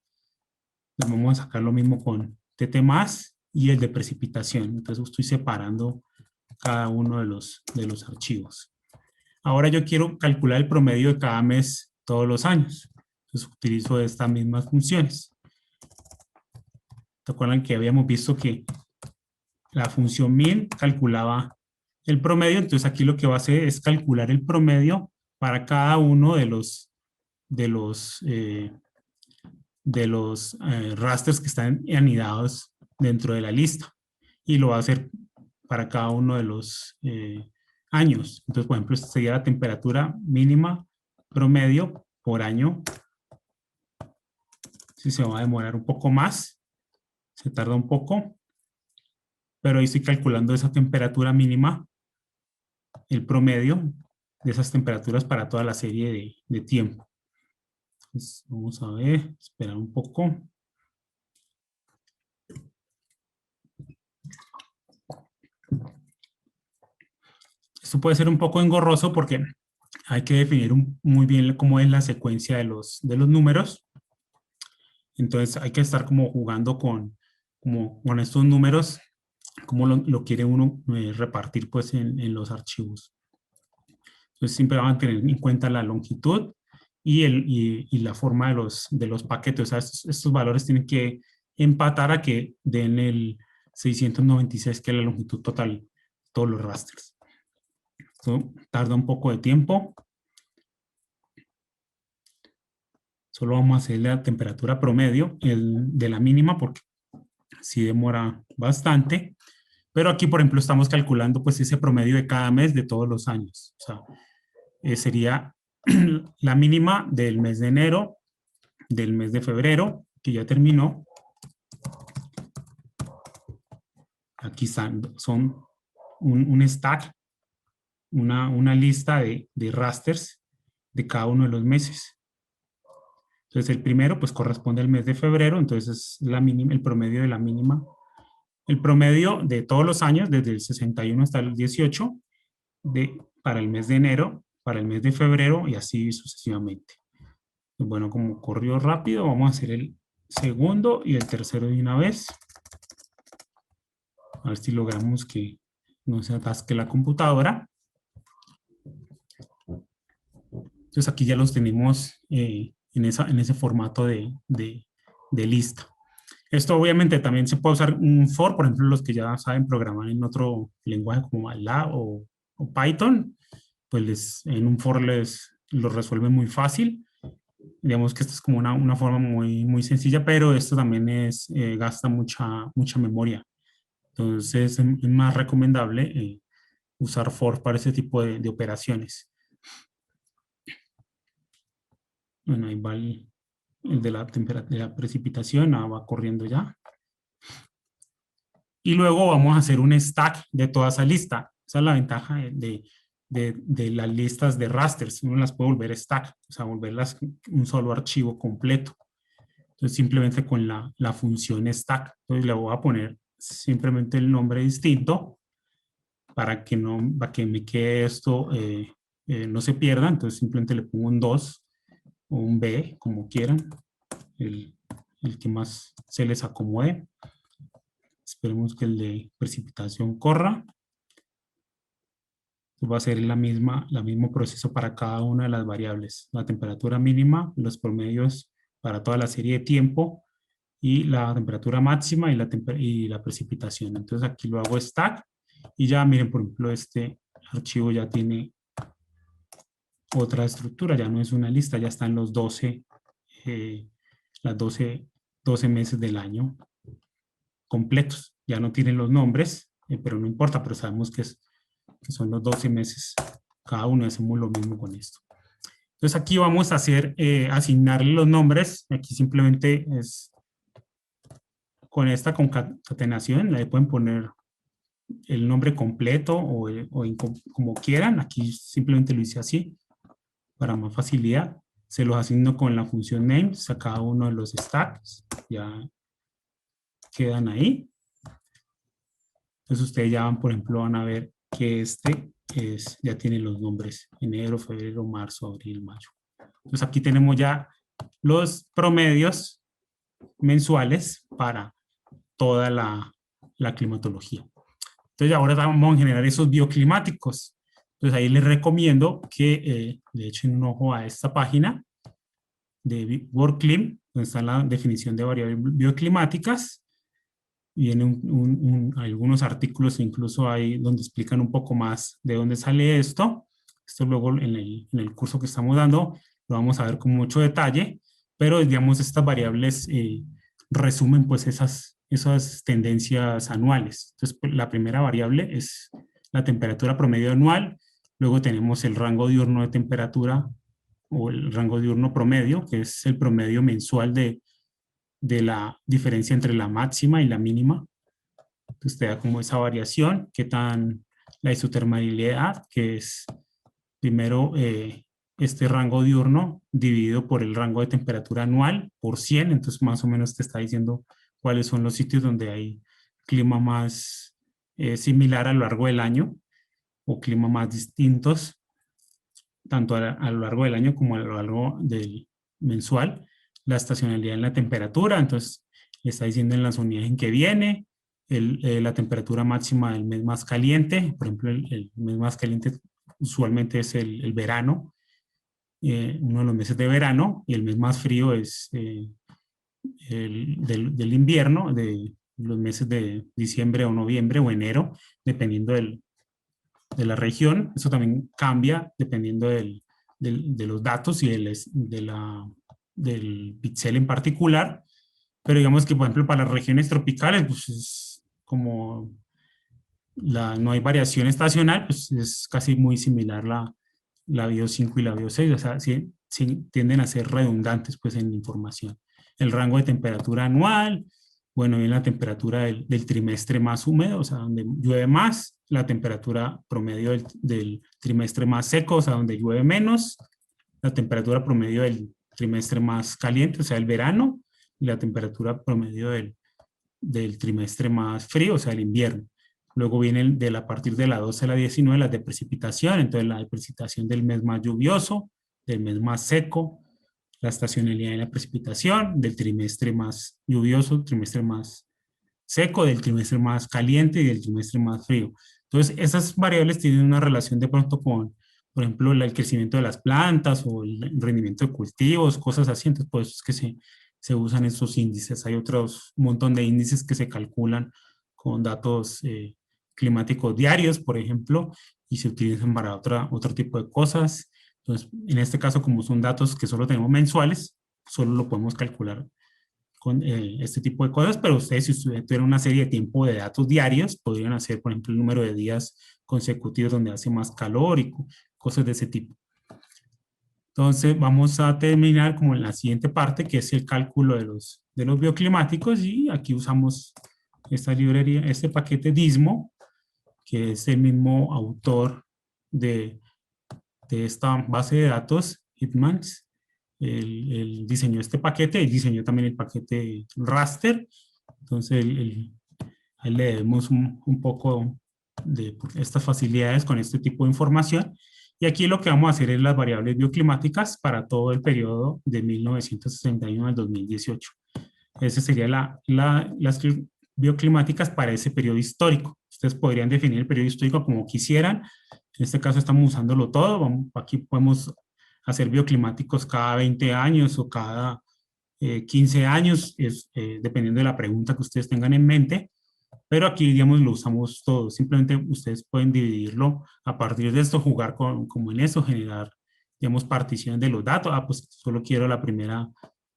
Entonces, vamos a sacar lo mismo con tt más y el de precipitación. Entonces, estoy separando cada uno de los archivos. Ahora yo quiero calcular el promedio de cada mes todos los años. Entonces utilizo estas mismas funciones. ¿Se acuerdan que habíamos visto que la función min calculaba el promedio? Entonces aquí lo que va a hacer es calcular el promedio para cada uno de los rasters que están anidados dentro de la lista. Y lo va a hacer para cada uno de los años. Entonces, por ejemplo, esta sería la temperatura mínima promedio por año. Sí, se va a demorar un poco más. Se tarda un poco. Pero ahí estoy calculando esa temperatura mínima, el promedio de esas temperaturas para toda la serie de tiempo. Entonces, vamos a ver, esperar un poco. Esto puede ser un poco engorroso porque hay que definir muy bien cómo es la secuencia de los números. Entonces hay que estar como jugando con estos números, cómo lo quiere uno repartir pues en los archivos. Entonces siempre van a tener en cuenta la longitud y la forma de los paquetes. O sea, estos valores tienen que empatar a que den el 696, que es la longitud total de todos los rasters. Esto tarda un poco de tiempo. Solo vamos a hacer la temperatura promedio de la mínima porque sí demora bastante. Pero aquí, por ejemplo, estamos calculando pues ese promedio de cada mes de todos los años. O sea, sería la mínima del mes de enero, del mes de febrero, que ya terminó. Aquí son un stack, una lista de rasters de cada uno de los meses. Entonces, el primero pues corresponde al mes de febrero, entonces es la mínima, el promedio de la mínima. El promedio de todos los años, desde el 61 hasta el 18, para el mes de enero, para el mes de febrero y así sucesivamente. Pues bueno, como corrió rápido, vamos a hacer el segundo y el tercero de una vez. A ver si logramos que no se atasque la computadora. Entonces aquí ya los tenemos en ese formato de lista. Esto obviamente también se puede usar un for, por ejemplo, los que ya saben programar en otro lenguaje como MATLAB o Python, pues en un for lo resuelve muy fácil. Digamos que esto es como una forma muy sencilla, pero esto también gasta mucha memoria. Entonces es más recomendable usar for para ese tipo de operaciones. Bueno, ahí va el de la temperatura, de la precipitación, va corriendo ya. Y luego vamos a hacer un stack de toda esa lista. Esa es la ventaja de las listas de rasters. Uno las puede volver stack, o sea, volverlas un solo archivo completo. Entonces, simplemente con la función stack. Entonces, le voy a poner simplemente el nombre distinto para que me quede esto, no se pierda. Entonces, simplemente le pongo un 2 o un B, como quieran. El que más se les acomode. Esperemos que el de precipitación corra. Va a ser el mismo proceso para cada una de las variables. La temperatura mínima, los promedios para toda la serie de tiempo y la temperatura máxima y la precipitación. Entonces aquí lo hago stack y ya miren, por ejemplo, este archivo ya tiene otra estructura, ya no es una lista, ya están los 12 meses del año completos. Ya no tienen los nombres, pero no importa, pero sabemos que son los 12 meses. Cada uno hacemos lo mismo con esto. Entonces aquí vamos a asignarle los nombres. Aquí simplemente es con esta concatenación, le pueden poner el nombre completo o como quieran. Aquí simplemente lo hice así para más facilidad. Se los asigno con la función names a cada uno de los stacks. Ya quedan ahí. Entonces ustedes ya por ejemplo, van a ver que ya tiene los nombres: enero, febrero, marzo, abril, mayo. Entonces aquí tenemos ya los promedios mensuales para toda la climatología. Entonces ahora vamos a generar esos bioclimáticos. Entonces ahí les recomiendo que le echen un ojo a esta página de WorldClim, donde está la definición de variables bioclimáticas. Vienen algunos artículos incluso ahí donde explican un poco más de dónde sale esto. Esto luego en el curso que estamos dando lo vamos a ver con mucho detalle, pero digamos estas variables resumen pues esas tendencias anuales. Entonces la primera variable es la temperatura promedio anual, luego tenemos el rango diurno de temperatura o el rango diurno promedio, que es el promedio mensual de la diferencia entre la máxima y la mínima. Entonces te da como esa variación, qué tan la isotermalidad, que es primero este rango diurno dividido por el rango de temperatura anual por 100, entonces más o menos te está diciendo cuáles son los sitios donde hay clima más similar a lo largo del año o clima más distintos, tanto a lo largo del año como a lo largo del mensual. La estacionalidad en la temperatura, entonces le está diciendo en las unidades en que viene, la temperatura máxima del mes más caliente, por ejemplo, el mes más caliente usualmente es el verano, uno de los meses de verano, y el mes más frío es del invierno, de los meses de diciembre o noviembre o enero, dependiendo de la región. Eso también cambia dependiendo de los datos y del píxel en particular, pero digamos que por ejemplo para las regiones tropicales pues es como no hay variación estacional, pues es casi muy similar la BIOS 5 y la BIOS 6, o sea, sí, tienden a ser redundantes pues en la información. El rango de temperatura anual, bueno, y la temperatura del trimestre más húmedo, o sea, donde llueve más, la temperatura promedio del trimestre más seco, o sea, donde llueve menos, la temperatura promedio del trimestre más caliente, o sea, el verano, y la temperatura promedio del trimestre más frío, o sea, el invierno. Luego viene a partir de la 12 a la 19 las de precipitación, entonces la de precipitación del mes más lluvioso, del mes más seco, la estacionalidad de la precipitación, del trimestre más lluvioso, trimestre más seco, del trimestre más caliente y del trimestre más frío. Entonces, esas variables tienen una relación de pronto con, por ejemplo, el crecimiento de las plantas o el rendimiento de cultivos, cosas así. Entonces, por eso es que se usan esos índices. Hay otros montón de índices que se calculan con datos climáticos diarios, por ejemplo, y se utilizan para otro tipo de cosas. Entonces, en este caso, como son datos que solo tenemos mensuales, solo lo podemos calcular con este tipo de cosas, pero ustedes, si ustedes tuvieran una serie de tiempo de datos diarios, podrían hacer, por ejemplo, el número de días consecutivos donde hace más calor y cosas de ese tipo. Entonces, vamos a terminar como en la siguiente parte, que es el cálculo de los bioclimáticos, y aquí usamos esta librería, este paquete Dismo, que es el mismo autor de esta base de datos, Hitmans. Él diseñó este paquete y diseñó también el paquete raster. Entonces, ahí le debemos un poco de estas facilidades con este tipo de información. Y aquí lo que vamos a hacer es las variables bioclimáticas para todo el periodo de 1961 al 2018. Esa sería las bioclimáticas para ese periodo histórico. Ustedes podrían definir el periodo histórico como quisieran. En este caso estamos usándolo todo. Aquí podemos hacer bioclimáticos cada 20 años o cada 15 años, dependiendo de la pregunta que ustedes tengan en mente. Pero aquí, digamos, lo usamos todo. Simplemente ustedes pueden dividirlo a partir de esto, jugar como en eso, generar, digamos, particiones de los datos. Ah, pues solo quiero la primera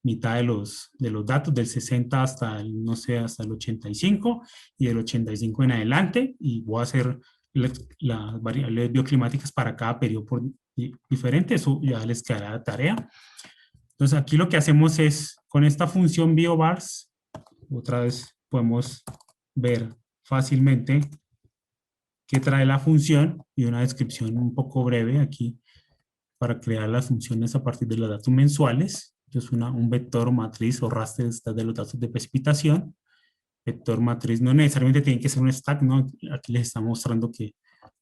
mitad de los datos, del 60 hasta el, no sé, hasta el 85 y del 85 en adelante. Y voy a hacer las variables bioclimáticas para cada periodo diferente. Eso ya les quedará de tarea. Entonces, aquí lo que hacemos es, con esta función biobars, otra vez podemos ver fácilmente qué trae la función y una descripción un poco breve aquí para crear las funciones a partir de los datos mensuales. Entonces, un vector matriz o raster está de los datos de precipitación. Vector matriz no necesariamente tiene que ser un stack, ¿no? Aquí les está mostrando que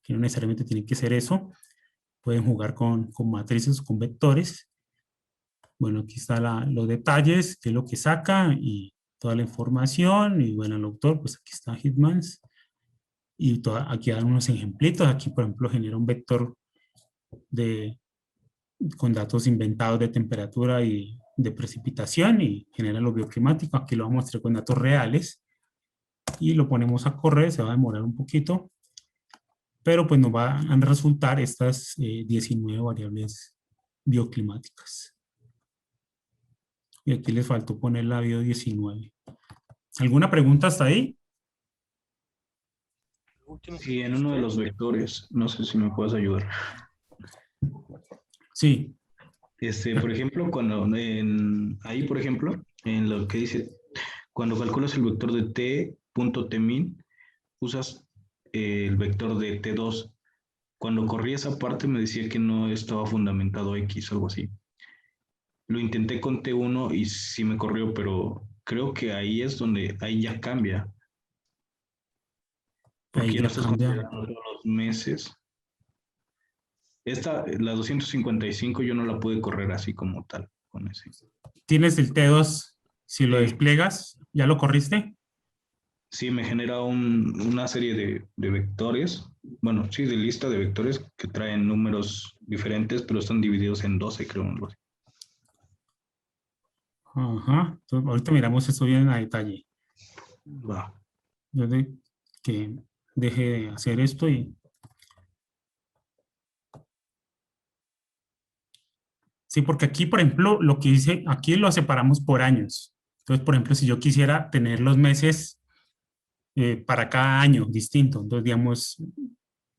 no necesariamente tiene que ser eso. Pueden jugar con matrices, con vectores. Bueno, aquí están los detalles, qué es lo que saca y toda la información. Y bueno, el autor, pues aquí está Hitmans. Y aquí dan unos ejemplitos. Aquí, por ejemplo, genera un vector con datos inventados de temperatura y de precipitación y genera lo bioclimático. Aquí lo vamos a mostrar con datos reales. Y lo ponemos a correr, se va a demorar un poquito. Pero pues nos van a resultar estas 19 variables bioclimáticas. Y aquí les faltó poner la bio 19. ¿Alguna pregunta hasta ahí? Sí, en uno de los vectores, no sé si me puedes ayudar. Sí. Por ejemplo, ahí, por ejemplo, en lo que dice, cuando calculas el vector de t.tmin, usas el vector de t2. Cuando corrí esa parte me decía que no estaba fundamentado X o algo así. Lo intenté con T1 y sí me corrió, pero creo que ahí es donde ahí ya cambia. Porque Ahí ya no ya estás cambia. considerando los meses. La 255 yo no la pude correr así como tal con ese. Tienes el T2, si lo Sí. despliegas, ¿ya lo corriste? Sí, me genera una serie de vectores, bueno, sí, de lista de vectores que traen números diferentes, pero están divididos en 12, creo. Ajá. Entonces, ahorita miramos esto bien a detalle. Va. Yo que deje de hacer esto y... Sí, porque aquí, por ejemplo, lo que dice, aquí lo separamos por años. Entonces, por ejemplo, si yo quisiera tener los meses para cada año distinto. Entonces, digamos,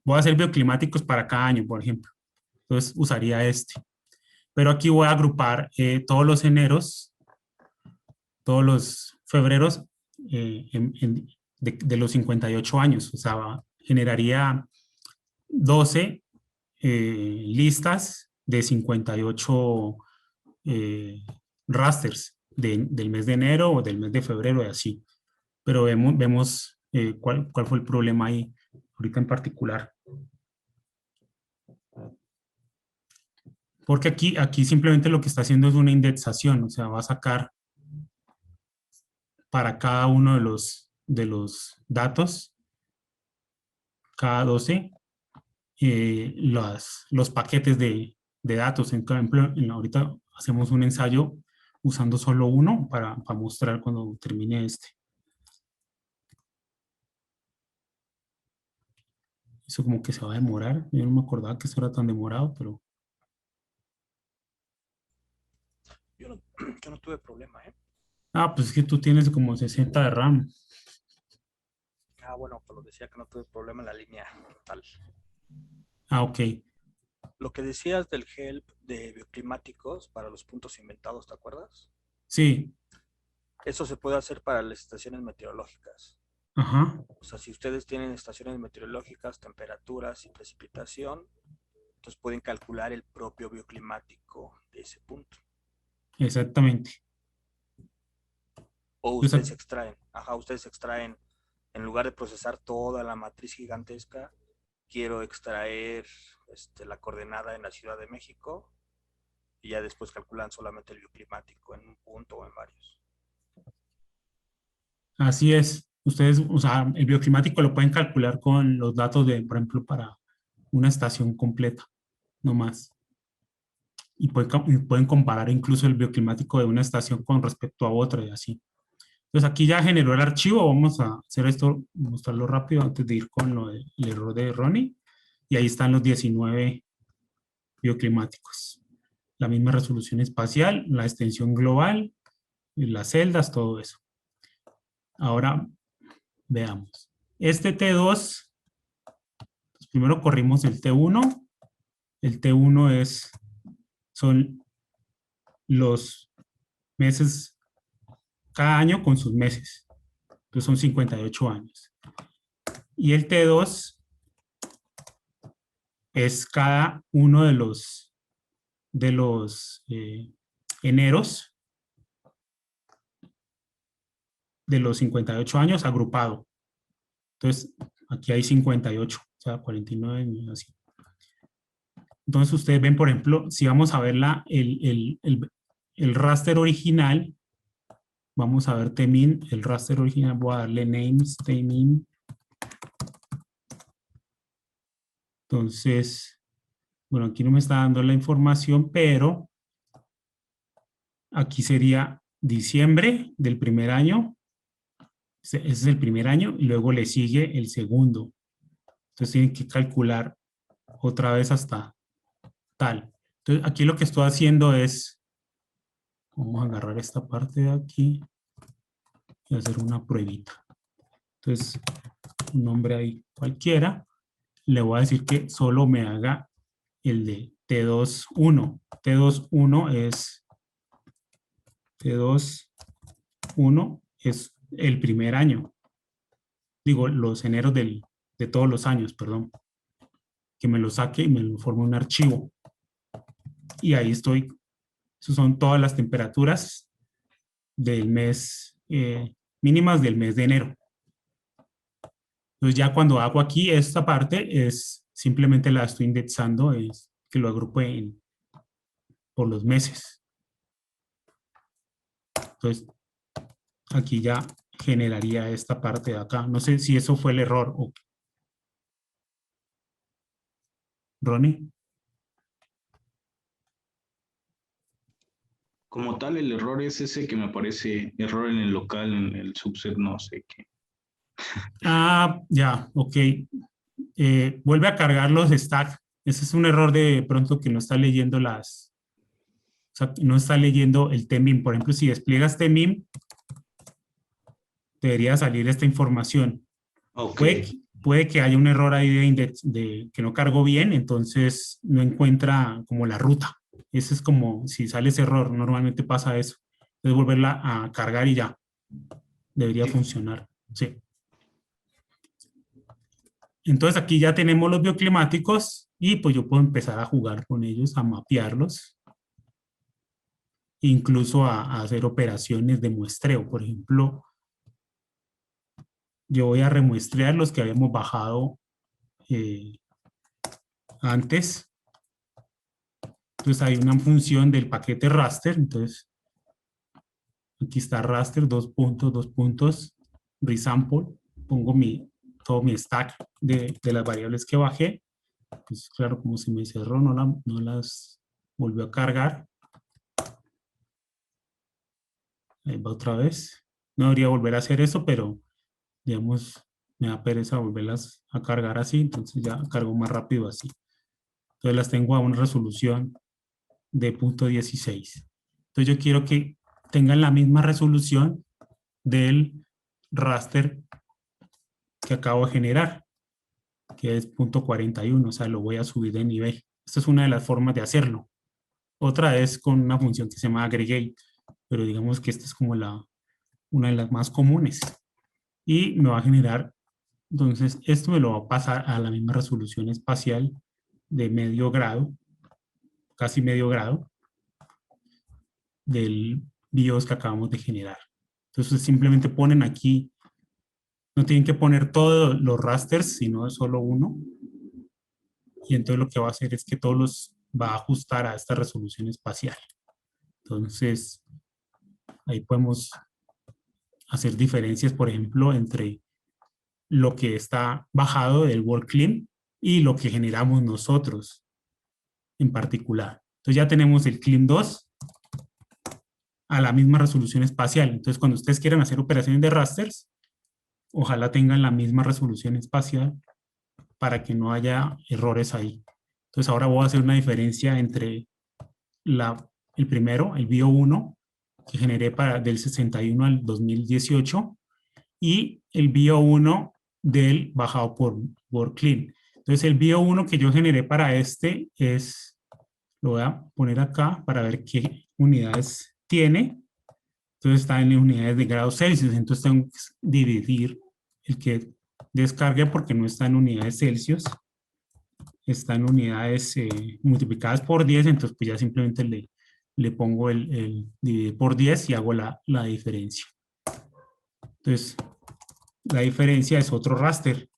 voy a hacer bioclimáticos para cada año, por ejemplo. Entonces, usaría este. Pero aquí voy a agrupar todos los eneros, todos los febreros de los 58 años. O sea, generaría 12 listas de 58 rasters del mes de enero o del mes de febrero y así. Pero vemos cuál fue el problema ahí ahorita en particular. Porque aquí simplemente lo que está haciendo es una indexación, o sea, va a sacar para cada uno de los datos, cada 12, los paquetes de datos. Por ejemplo, ahorita hacemos un ensayo usando solo uno para mostrar cuando termine este. Eso como que se va a demorar. Yo no me acordaba que eso era tan demorado, pero... Yo no tuve problema, ¿eh? Ah, pues es que tú tienes como 60 de RAM. Ah, bueno, pues lo decía que no tuve problema en la línea total. Ah, ok. Lo que decías del help de bioclimáticos para los puntos inventados, ¿te acuerdas? Sí. Eso se puede hacer para las estaciones meteorológicas. Ajá. O sea, si ustedes tienen estaciones meteorológicas, temperaturas y precipitación, entonces pueden calcular el propio bioclimático de ese punto. Exactamente. O ustedes extraen, en lugar de procesar toda la matriz gigantesca, quiero extraer la coordenada en la Ciudad de México y ya después calculan solamente el bioclimático en un punto o en varios. Así es. Ustedes, o sea, el bioclimático lo pueden calcular con los datos de, por ejemplo, para una estación completa, no más. Y pueden comparar incluso el bioclimático de una estación con respecto a otra y así. Entonces aquí ya generó el archivo. Vamos a hacer esto, mostrarlo rápido antes de ir con el error de Ronnie. Y ahí están los 19 bioclimáticos. La misma resolución espacial, la extensión global, las celdas, todo eso. Ahora veamos. Este T2, pues primero corrimos el T1. El T1 son los meses, cada año con sus meses. Entonces son 58 años. Y el T2 es cada uno de los eneros de los 58 años agrupado. Entonces, aquí hay 58, o sea, 49, así. Entonces, ustedes ven, por ejemplo, si vamos a ver el raster original, vamos a ver tmin, el raster original, voy a darle names, tmin. Entonces, bueno, aquí no me está dando la información, pero aquí sería diciembre del primer año. Ese es el primer año y luego le sigue el segundo. Entonces tienen que calcular otra vez hasta tal. Entonces aquí lo que estoy haciendo es, vamos a agarrar esta parte de aquí y hacer una pruebita. Entonces, un nombre ahí cualquiera. Le voy a decir que solo me haga el de T21. T21 es el primer año. Digo, los eneros de todos los años, perdón. Que me lo saque y me lo forme un archivo. Y ahí estoy. Esas son todas las temperaturas del mes, mínimas del mes de enero. Entonces ya cuando hago aquí esta parte, es simplemente la estoy indexando, es que lo agrupe por los meses. Entonces, aquí ya generaría esta parte de acá. No sé si eso fue el error. ¿O Ronnie? Como tal, el error es ese que me aparece error en el local, en el subset, no sé qué. Ah, ya, ok. Vuelve a cargar los stacks. Ese es un error de pronto que no está leyendo o sea, no está leyendo el tmin. Por ejemplo, si despliegas tmin, debería salir esta información. Ok. Puede que haya un error ahí de que no cargó bien, entonces no encuentra como la ruta. Ese es como si sale ese error, normalmente pasa eso. Entonces volverla a cargar y ya debería Sí. funcionar. Sí. Entonces aquí ya tenemos los bioclimáticos y pues yo puedo empezar a jugar con ellos, a mapearlos, incluso a hacer operaciones de muestreo. Por ejemplo, yo voy a remuestrear los que habíamos bajado antes. Entonces hay una función del paquete raster. Entonces aquí está raster, 2 puntos, resample. Pongo todo mi stack de las variables que bajé. Pues claro, como se me cerró, no las volvió a cargar. Ahí va otra vez. No debería volver a hacer eso, pero digamos, me da pereza volverlas a cargar así, entonces ya cargo más rápido así. Entonces las tengo a una resolución de .16. Entonces yo quiero que tengan la misma resolución del raster que acabo de generar, que es .41, o sea, lo voy a subir de nivel. Esta es una de las formas de hacerlo. Otra es con una función que se llama aggregate, pero digamos que esta es como una de las más comunes. Y me va a generar, entonces esto me lo va a pasar a la misma resolución espacial de medio grado, casi medio grado, del BIOS que acabamos de generar. Entonces simplemente ponen aquí, no tienen que poner todos los rasters, sino solo uno. Y entonces lo que va a hacer es que todos los va a ajustar a esta resolución espacial. Entonces, ahí podemos hacer diferencias, por ejemplo, entre lo que está bajado del WorldClim y lo que generamos nosotros en particular. Entonces ya tenemos el CLIM 2 a la misma resolución espacial. Entonces, cuando ustedes quieran hacer operaciones de rasters, ojalá tengan la misma resolución espacial para que no haya errores ahí. Entonces, ahora voy a hacer una diferencia entre el primero, el BIO1, que generé del 61 al 2018, y el BIO1 del bajado por WorldClim. Entonces, el BIO1 que yo generé para este lo voy a poner acá para ver qué unidades tiene. Entonces está en unidades de grados Celsius. Entonces tengo que dividir el que descargue porque no está en unidades Celsius. Está en unidades multiplicadas por 10. Entonces pues ya simplemente le pongo el dividir por 10 y hago la diferencia. Entonces la diferencia es otro raster.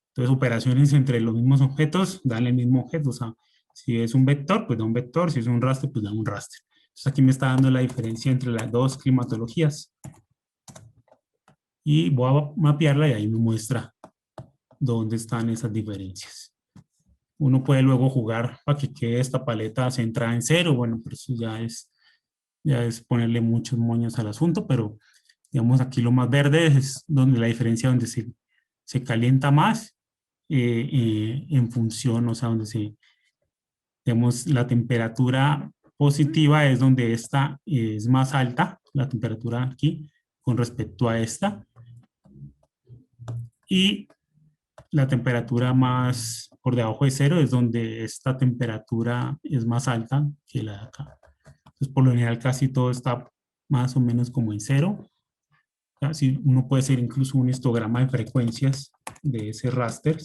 Entonces operaciones entre los mismos objetos dan el mismo objeto. O sea, si es un vector, pues da un vector. Si es un raster, pues da un raster. Entonces aquí me está dando la diferencia entre las dos climatologías. Y voy a mapearla y ahí me muestra dónde están esas diferencias. Uno puede luego jugar para que quede esta paleta centrada en 0. Bueno, pero eso ya es ponerle muchos moños al asunto, pero digamos aquí lo más verde es donde la diferencia donde se calienta más en función, o sea, donde digamos, la temperatura positiva es donde esta es más alta, la temperatura aquí, con respecto a esta. Y la temperatura más por debajo de 0 es donde esta temperatura es más alta que la de acá. Entonces, por lo general, casi todo está más o menos como en 0. Así uno puede hacer incluso un histograma de frecuencias de ese raster.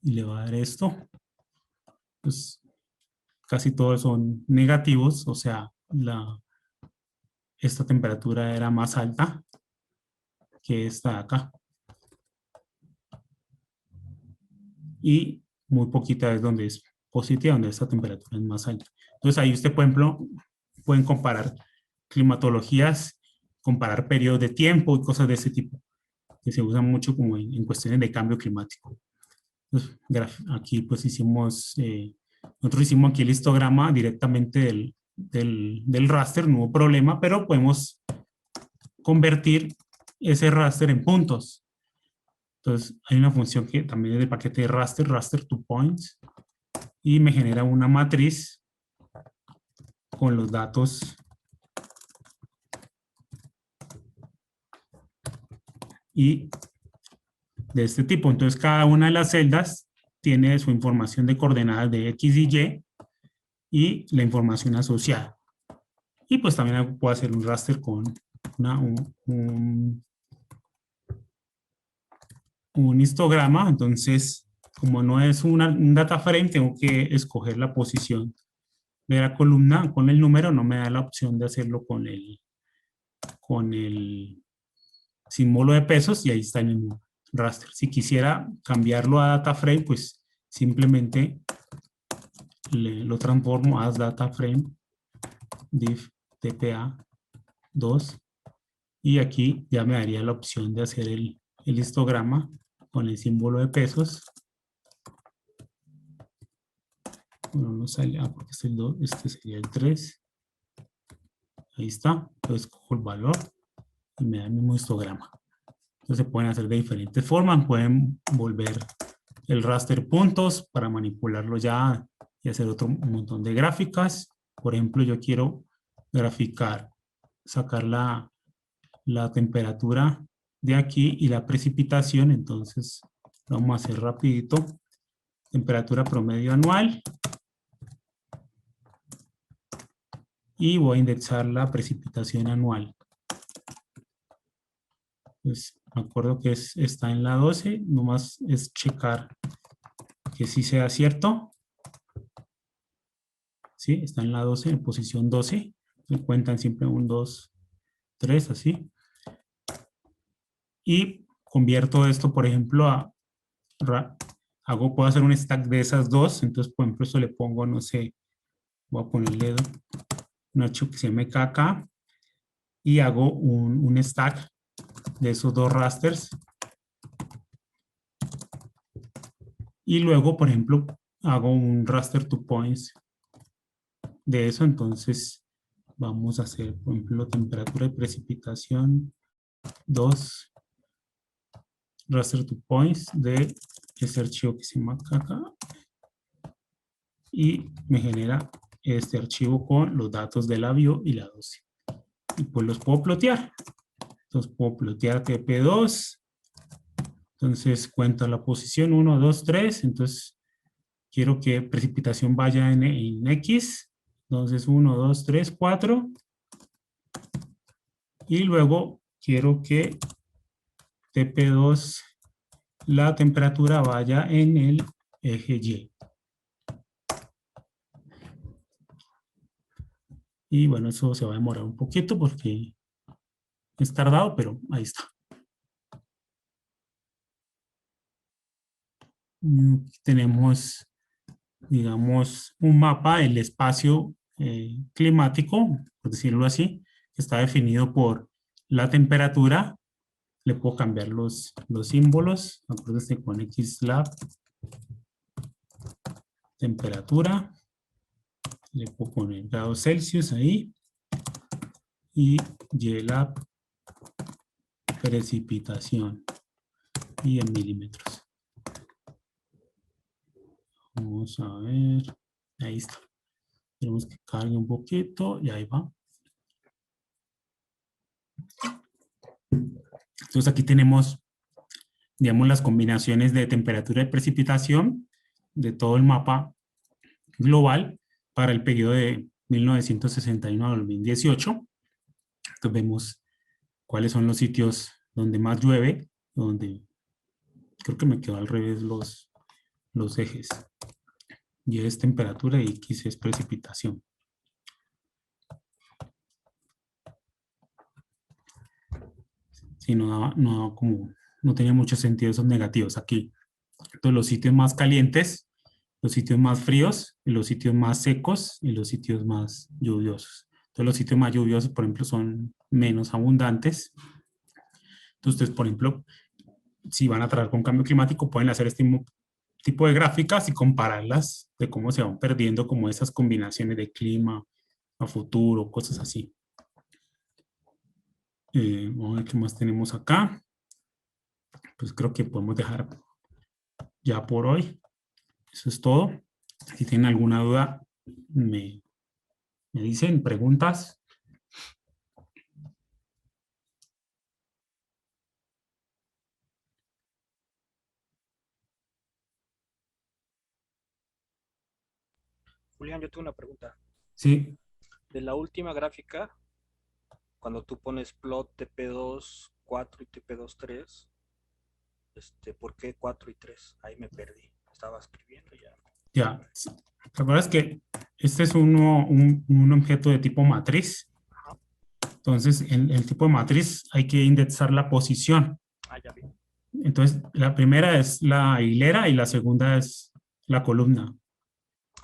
Y le va a dar esto. Pues casi todos son negativos, o sea, esta temperatura era más alta que esta de acá. Y muy poquita es donde es positiva, donde esta temperatura es más alta. Entonces ahí usted, por ejemplo, pueden comparar climatologías, comparar periodos de tiempo y cosas de ese tipo, que se usan mucho como en cuestiones de cambio climático. Entonces, aquí pues nosotros hicimos aquí el histograma directamente del raster, no hubo problema, pero podemos convertir ese raster en puntos. Entonces, hay una función que también es del paquete de raster to points, y me genera una matriz con los datos y de este tipo. Entonces, cada una de las celdas tiene su información de coordenadas de X y Y la información asociada. Y pues también puedo hacer un raster con un histograma. Entonces, como no es un data frame, tengo que escoger la posición de la columna con el número. No me da la opción de hacerlo con el símbolo de pesos, y ahí está el mismo raster. Si quisiera cambiarlo a data frame, pues simplemente lo transformo a data frame div tpa 2, y aquí ya me daría la opción de hacer el histograma con el símbolo de pesos. Bueno, no sale, porque es el 2, este sería el 3. Ahí está. Entonces cojo el valor y me da el mismo histograma. Entonces se pueden hacer de diferentes formas. Pueden volver el raster puntos para manipularlo ya y hacer un montón de gráficas. Por ejemplo, yo quiero graficar, sacar la temperatura de aquí y la precipitación. Entonces lo vamos a hacer rapidito. Temperatura promedio anual. Y voy a indexar la precipitación anual. Pues me acuerdo que está en la 12, nomás es checar que sí sea cierto. Sí, está en la 12, en posición 12. Me cuentan siempre 1, 2, 3, así. Y convierto esto, por ejemplo, puedo hacer un stack de esas dos. Entonces, por ejemplo, esto le pongo, no sé, voy a ponerle un archivo que se llama KK y hago un stack de esos dos rasters. Y luego, por ejemplo, hago un raster to points de eso. Entonces, vamos a hacer, por ejemplo, temperatura de precipitación 2, raster to points de ese archivo que se llama KK. Y me genera este archivo con los datos de la view y la 12. Y pues los puedo plotear. Entonces, puedo plotear TP2. Entonces, cuento la posición 1, 2, 3. Entonces, quiero que precipitación vaya en X. Entonces, 1, 2, 3, 4. Y luego quiero que TP2, la temperatura vaya en el eje Y. Y bueno, eso se va a demorar un poquito porque es tardado, pero ahí está. Tenemos, digamos, un mapa del espacio climático, por decirlo así, que está definido por la temperatura. Le puedo cambiar los símbolos. Acuérdense con XLab, temperatura. Le puedo poner grados Celsius ahí. Y YLab, precipitación. Y en milímetros. Vamos a ver. Ahí está. Tenemos que cargue un poquito y ahí va. Entonces aquí tenemos, digamos, las combinaciones de temperatura y precipitación de todo el mapa global para el periodo de 1961 a 2018. Entonces vemos cuáles son los sitios donde más llueve, donde creo que me quedó al revés los ejes. Y es temperatura y X es precipitación. Sí, no tenía mucho sentido esos negativos aquí. Entonces los sitios más calientes, los sitios más fríos, y los sitios más secos y los sitios más lluviosos. Entonces los sitios más lluviosos, por ejemplo, son menos abundantes. Entonces ustedes, por ejemplo, si van a trabajar con cambio climático, pueden hacer este tipo de gráficas y compararlas de cómo se van perdiendo como esas combinaciones de clima a futuro, cosas así. Vamos a ver qué más tenemos acá. Pues creo que podemos dejar ya por hoy. Eso es todo. Si tienen alguna duda, me dicen, preguntas. Julián, yo tengo una pregunta. Sí, De la última gráfica, cuando tú pones plot TP2, 4 y TP2, 3, ¿por qué 4 y 3? Ahí me perdí. Estaba escribiendo ya. ya. ¿Te acuerdas que este es un objeto de tipo matriz? Ajá. Entonces, en el tipo de matriz hay que indexar la posición. Ah, ya vi. Entonces, la primera es la hilera y la segunda es la columna.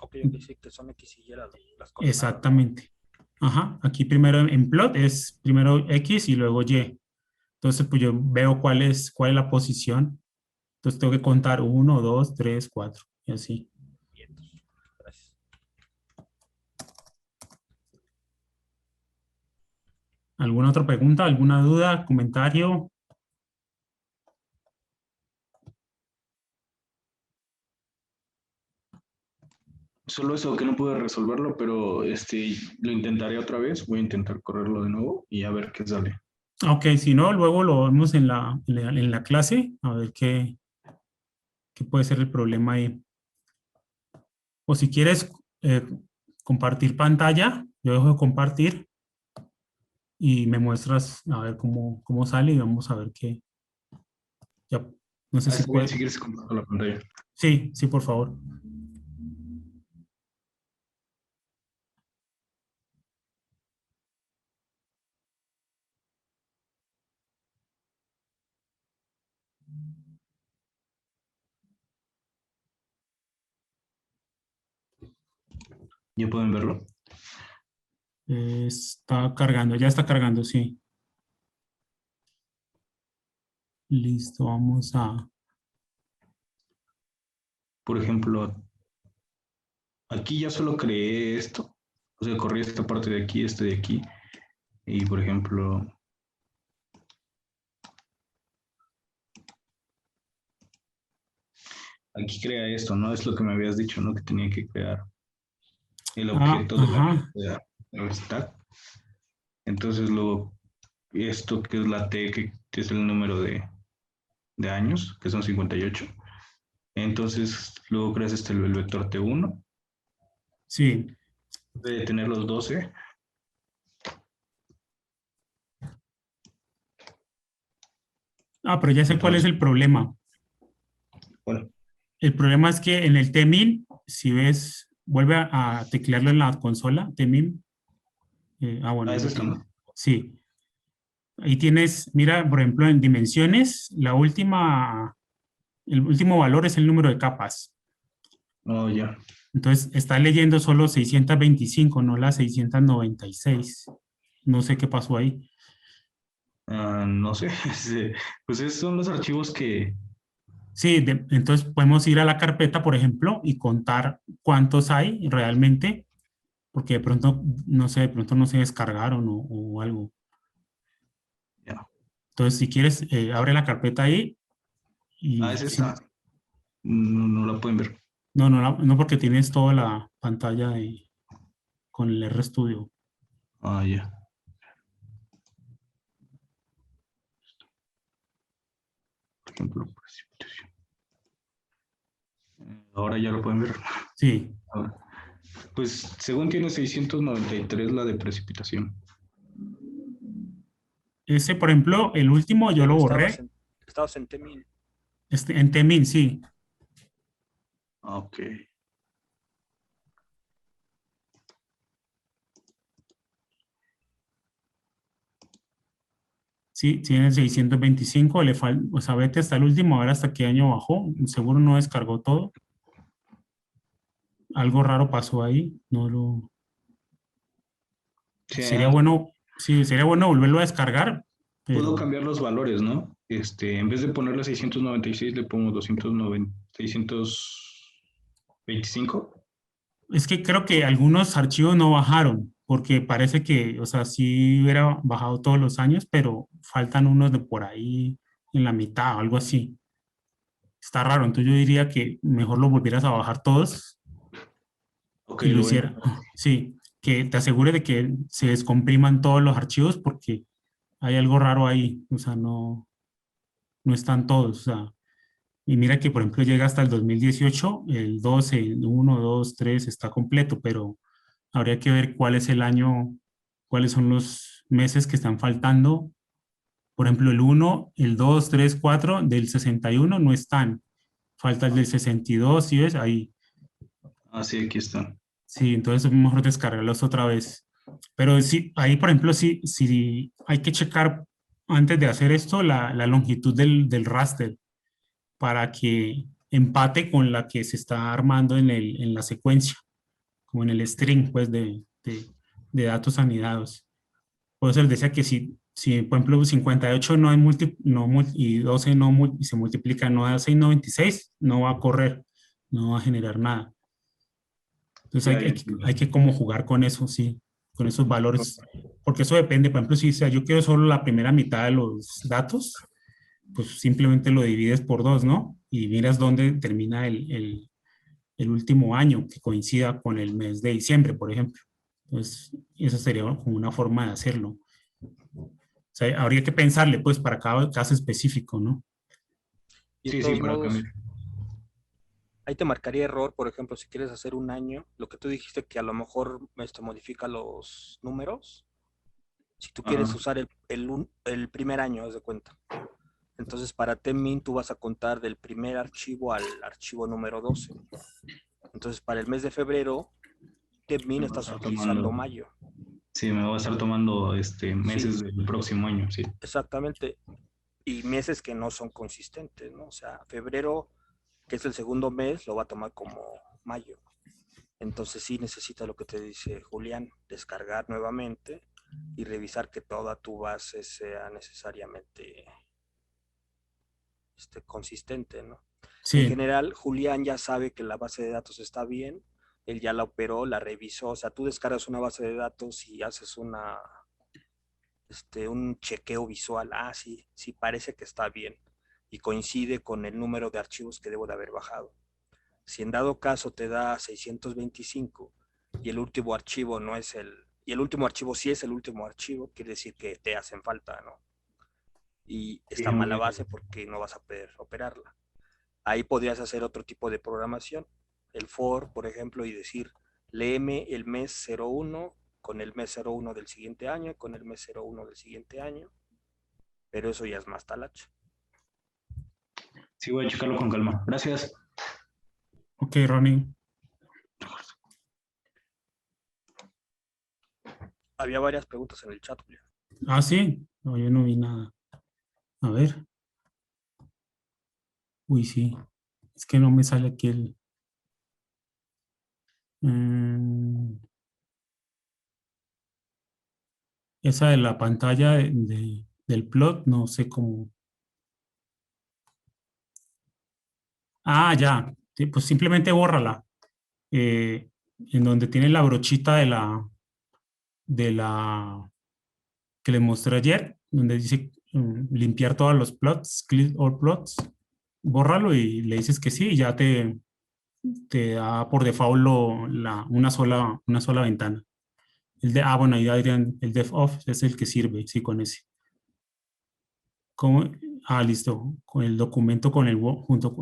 Ok, sí, que son X y Y las coordenadas, ¿no? Exactamente. Ajá. Aquí primero en plot es primero X y luego Y. Entonces, pues yo veo cuál es la posición. Entonces, tengo que contar 1, 2, 3, 4 y así. Bien, gracias. ¿Alguna otra pregunta? ¿Alguna duda? ¿Comentario? Solo eso que no pude resolverlo, pero lo intentaré otra vez. Voy a intentar correrlo de nuevo y a ver qué sale. Ok, si no, luego lo vemos en la clase, a ver qué puede ser el problema ahí. O si quieres compartir pantalla, yo dejo de compartir y me muestras a ver cómo sale y vamos a ver qué. Ya, no sé si Está bien, puede. si quieres comparto la pantalla. Sí, sí, por favor. ¿Ya pueden verlo? Está cargando, ya está cargando, sí. Listo, vamos a... Por ejemplo, aquí ya solo creé esto. O sea, corrí esta parte de aquí, este de aquí. Y por ejemplo, aquí crea esto, ¿no? Es lo que me habías dicho, ¿no? Que tenía que crear el objeto de Ajá, la stack. Entonces, luego, esto que es la T, que es el número de años, que son 58. Entonces, luego creas el vector T1. sí. Debe tener los 12. Pero ya sé cuál es Entonces, el problema. bueno, El problema es que en el tmin, si ves, vuelve a teclearlo en la consola, tmin. Bueno, ahí es lo esto, tiene. ¿no? Sí. Ahí tienes, mira, por ejemplo, en dimensiones, el último valor es el número de capas. Oh, ya. Entonces, está leyendo solo 625, no las 696. No sé qué pasó ahí. No sé. Pues esos son los archivos que... Sí, entonces podemos ir a la carpeta, por ejemplo, y contar cuántos hay realmente, porque de pronto, no sé, de pronto no se descargaron o algo. Ya. Entonces, si quieres, abre la carpeta ahí y Es esta. No, no la pueden ver. no, no, no porque tienes toda la pantalla con el RStudio. Ya. Por ejemplo, precipitación. Ahora ya lo pueden ver. Sí, Ahora. Pues según tiene 693 la de precipitación. ese, por ejemplo, el último yo lo borré. Estabas en T1000. En Temin, sí. Ok. Sí, tiene 625, le falta, o sea, vete hasta el último, a ver hasta qué año bajó. Seguro no descargó todo. Algo raro pasó ahí. No lo... Sí, Sería bueno, sí, sería bueno volverlo a descargar, puedo pero cambiar los valores, ¿no? En vez de ponerle 696, le pongo 290, 625. es que creo que algunos archivos no bajaron, porque parece que, o sea, sí hubiera bajado todos los años, pero faltan unos de por ahí en la mitad o algo así. Está raro, entonces yo diría que mejor lo volvieras a bajar todos Ok, y lo lo voy a hiciera. intentar. Sí, que te asegure de que se descompriman todos los archivos porque hay algo raro ahí, o sea, no están todos, o sea, Y mira que, por ejemplo, llega hasta el 2018, el 12, el 1, 2, 3 está completo, pero habría que ver cuál es el año, cuáles son los meses que están faltando. Por ejemplo, el 1, el 2, 3, 4 del 61 no están. Falta el del 62, ¿sí ves? Ahí. Ah, sí, aquí está. Sí, entonces es mejor descargarlos otra vez. Pero sí, ahí, por ejemplo, sí hay que checar antes de hacer esto la longitud del raster para que empate con la que se está armando en la secuencia, como en el string, pues, de datos anidados. Por eso les decía que si por ejemplo, 58 no hay y 12 no y se multiplica, no da 6, no 26, no va a correr, no va a generar nada. Entonces Ya, hay, ya hay que entiendo. hay que como jugar con eso, sí, con esos valores, porque eso depende. Por ejemplo, si sea, yo quiero solo la primera mitad de los datos, pues simplemente lo divides por 2, ¿no? Y miras dónde termina el último año, que coincida con el mes de diciembre, por ejemplo. Entonces, esa sería como una forma de hacerlo. O sea, habría que pensarle, pues, para cada caso específico, ¿no? Y de Sí, sí, todos para cambiar. modos, ahí te marcaría error, por ejemplo, si quieres hacer un año, lo que tú dijiste que a lo mejor esto modifica los números. Si tú quieres Ajá. usar el primer año, haz de cuenta. Entonces, para Temin tú vas a contar del primer archivo al archivo número 12. Entonces, para el mes de febrero, Temin Me va a estás estar utilizando tomando, mayo. sí, me va a estar tomando Sí, meses del próximo año, sí. exactamente. Y meses que no son consistentes, ¿no? O sea, febrero, que es el segundo mes, lo va a tomar como mayo. Entonces sí necesita lo que te dice Julián, descargar nuevamente y revisar que toda tu base sea necesariamente consistente, ¿no? En Sí, general, Julián ya sabe que la base de datos está bien, él ya la operó, la revisó, o sea, tú descargas una base de datos y haces un chequeo visual, sí, sí parece que está bien y coincide con el número de archivos que debo de haber bajado. Si en dado caso te da 625 y el último archivo no es y el último archivo sí es el último archivo, quiere decir que te hacen falta, ¿no? Y Sí, está muy mala bien. base porque no vas a poder operarla. Ahí podrías hacer otro tipo de programación, el for, por ejemplo, y decir, léeme el mes 01 con el mes 01 del siguiente año, con el mes 01 del siguiente año, pero eso ya es más talacha. Sí, voy a checarlo con calma. Gracias. ok, Ronnie. Había varias preguntas en el chat, Julián. Ah, sí, no, yo no vi nada. A ver, uy, sí, es que no me sale aquí mm, esa de la pantalla del plot, no sé cómo. Ah, ya, sí, pues simplemente bórrala. En donde tiene la brochita de la que les mostré ayer, donde dice limpiar todos los plots, clear all plots, bórralo y le dices que sí y ya te da por default una sola ventana. Bueno, ahí Adrián, el def off es el que sirve, sí, con ese. ¿Cómo? Listo, con el documento con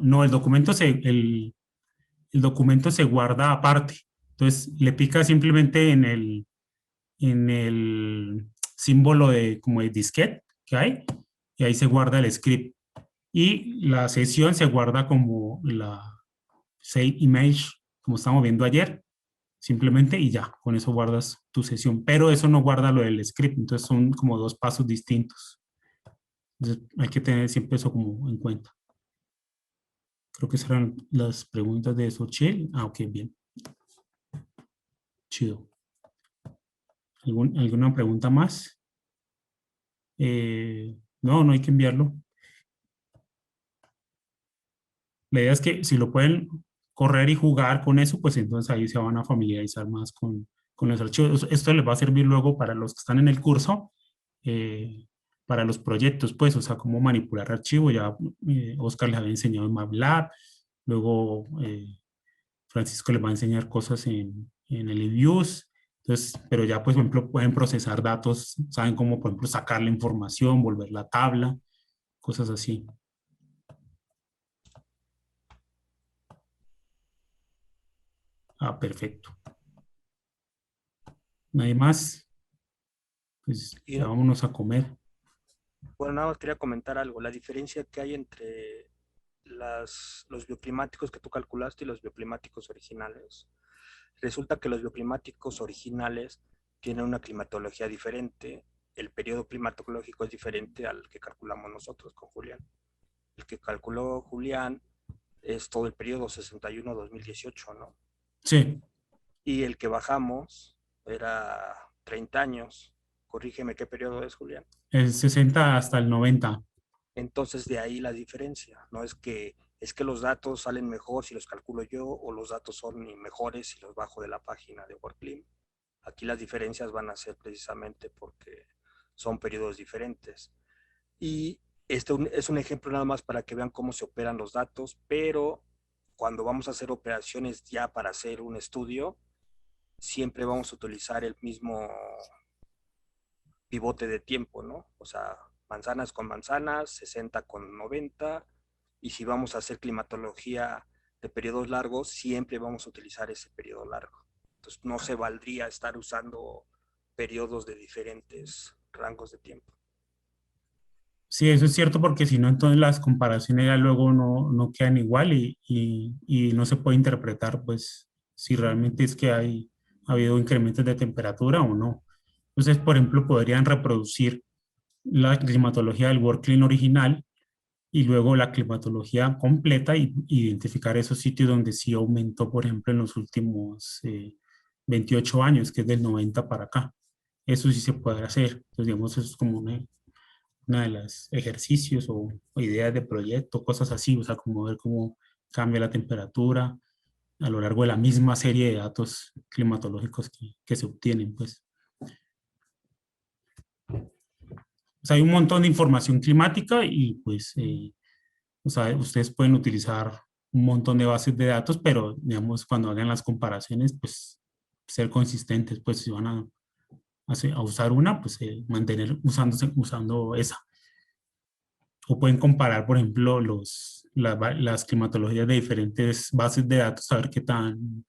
no, el documento se guarda aparte. Entonces, le pica simplemente en el símbolo como de disquete que hay, y ahí se guarda el script. Y la sesión se guarda como la save image, como estamos viendo ayer, simplemente, y ya, con eso guardas tu sesión. Pero eso no guarda lo del script, entonces son como dos pasos distintos. Entonces, hay que tener siempre eso como en cuenta. Creo que serán las preguntas de Xochitl. Ok, bien. Chido. ¿Alguna pregunta más? No, no hay que enviarlo. La idea es que si lo pueden correr y jugar con eso, pues entonces ahí se van a familiarizar más con los archivos. Esto les va a servir luego para los que están en el curso, eh, para los proyectos, pues, o sea, cómo manipular archivos. Ya Oscar les había enseñado en MATLAB, luego Francisco les va a enseñar cosas en el eViews. Entonces, pero ya, pues, por ejemplo, pueden procesar datos, saben cómo, por ejemplo, sacar la información, volver la tabla, cosas así. Ah, perfecto. ¿Nadie más? Pues Y ya vámonos a comer. bueno, nada más quería comentar algo. La diferencia que hay entre los bioclimáticos que tú calculaste y los bioclimáticos originales. Resulta que los bioclimáticos originales tienen una climatología diferente. El periodo climatológico es diferente al que calculamos nosotros con Julián. El que calculó Julián es todo el periodo 61-2018, ¿no? Sí, Y el que bajamos era 30 años. Corrígeme qué periodo es, Julián. el 60 hasta el 90. Entonces de ahí la diferencia, no es que los datos salen mejor si los calculo yo o los datos son mejores si los bajo de la página de WorkClim. Aquí las diferencias van a ser precisamente porque son periodos diferentes. Y este es un ejemplo nada más para que vean cómo se operan los datos, pero cuando vamos a hacer operaciones ya para hacer un estudio, siempre vamos a utilizar el mismo pivote de tiempo, ¿no? O sea, manzanas con manzanas, 60 con 90, y si vamos a hacer climatología de periodos largos, siempre vamos a utilizar ese periodo largo. Entonces, no se valdría estar usando periodos de diferentes rangos de tiempo. Sí, eso es cierto porque si no, entonces las comparaciones ya luego no quedan igual y no se puede interpretar, pues, si realmente es que ha habido incrementos de temperatura o no. Entonces, por ejemplo, podrían reproducir la climatología del WorkClim original y luego la climatología completa y identificar esos sitios donde sí aumentó, por ejemplo, en los últimos 28 años, que es del 90 para acá. Eso sí se puede hacer. Entonces, digamos, eso es como una de los ejercicios o ideas de proyecto, cosas así, o sea, como ver cómo cambia la temperatura a lo largo de la misma serie de datos climatológicos que se obtienen, pues. O sea, hay un montón de información climática y pues, o sea, ustedes pueden utilizar un montón de bases de datos, pero digamos, cuando hagan las comparaciones, pues ser consistentes, pues si van a usar una, pues mantener usando esa. O pueden comparar, por ejemplo, las climatologías de diferentes bases de datos, a ver qué tan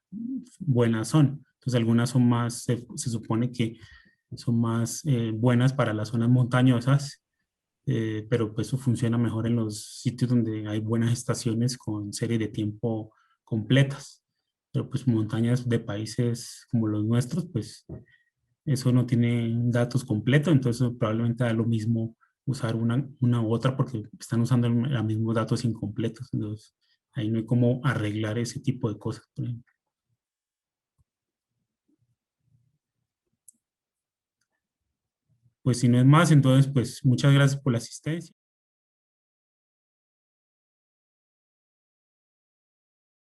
buenas son. Entonces, algunas son más, se supone que son más buenas para las zonas montañosas, pero pues eso funciona mejor en los sitios donde hay buenas estaciones con series de tiempo completas. Pero pues montañas de países como los nuestros, pues eso no tiene datos completos, entonces probablemente da lo mismo usar una u otra porque están usando los mismos datos incompletos. Entonces, ahí no hay cómo arreglar ese tipo de cosas, por ejemplo. Pues si no es más, entonces, pues muchas gracias por la asistencia.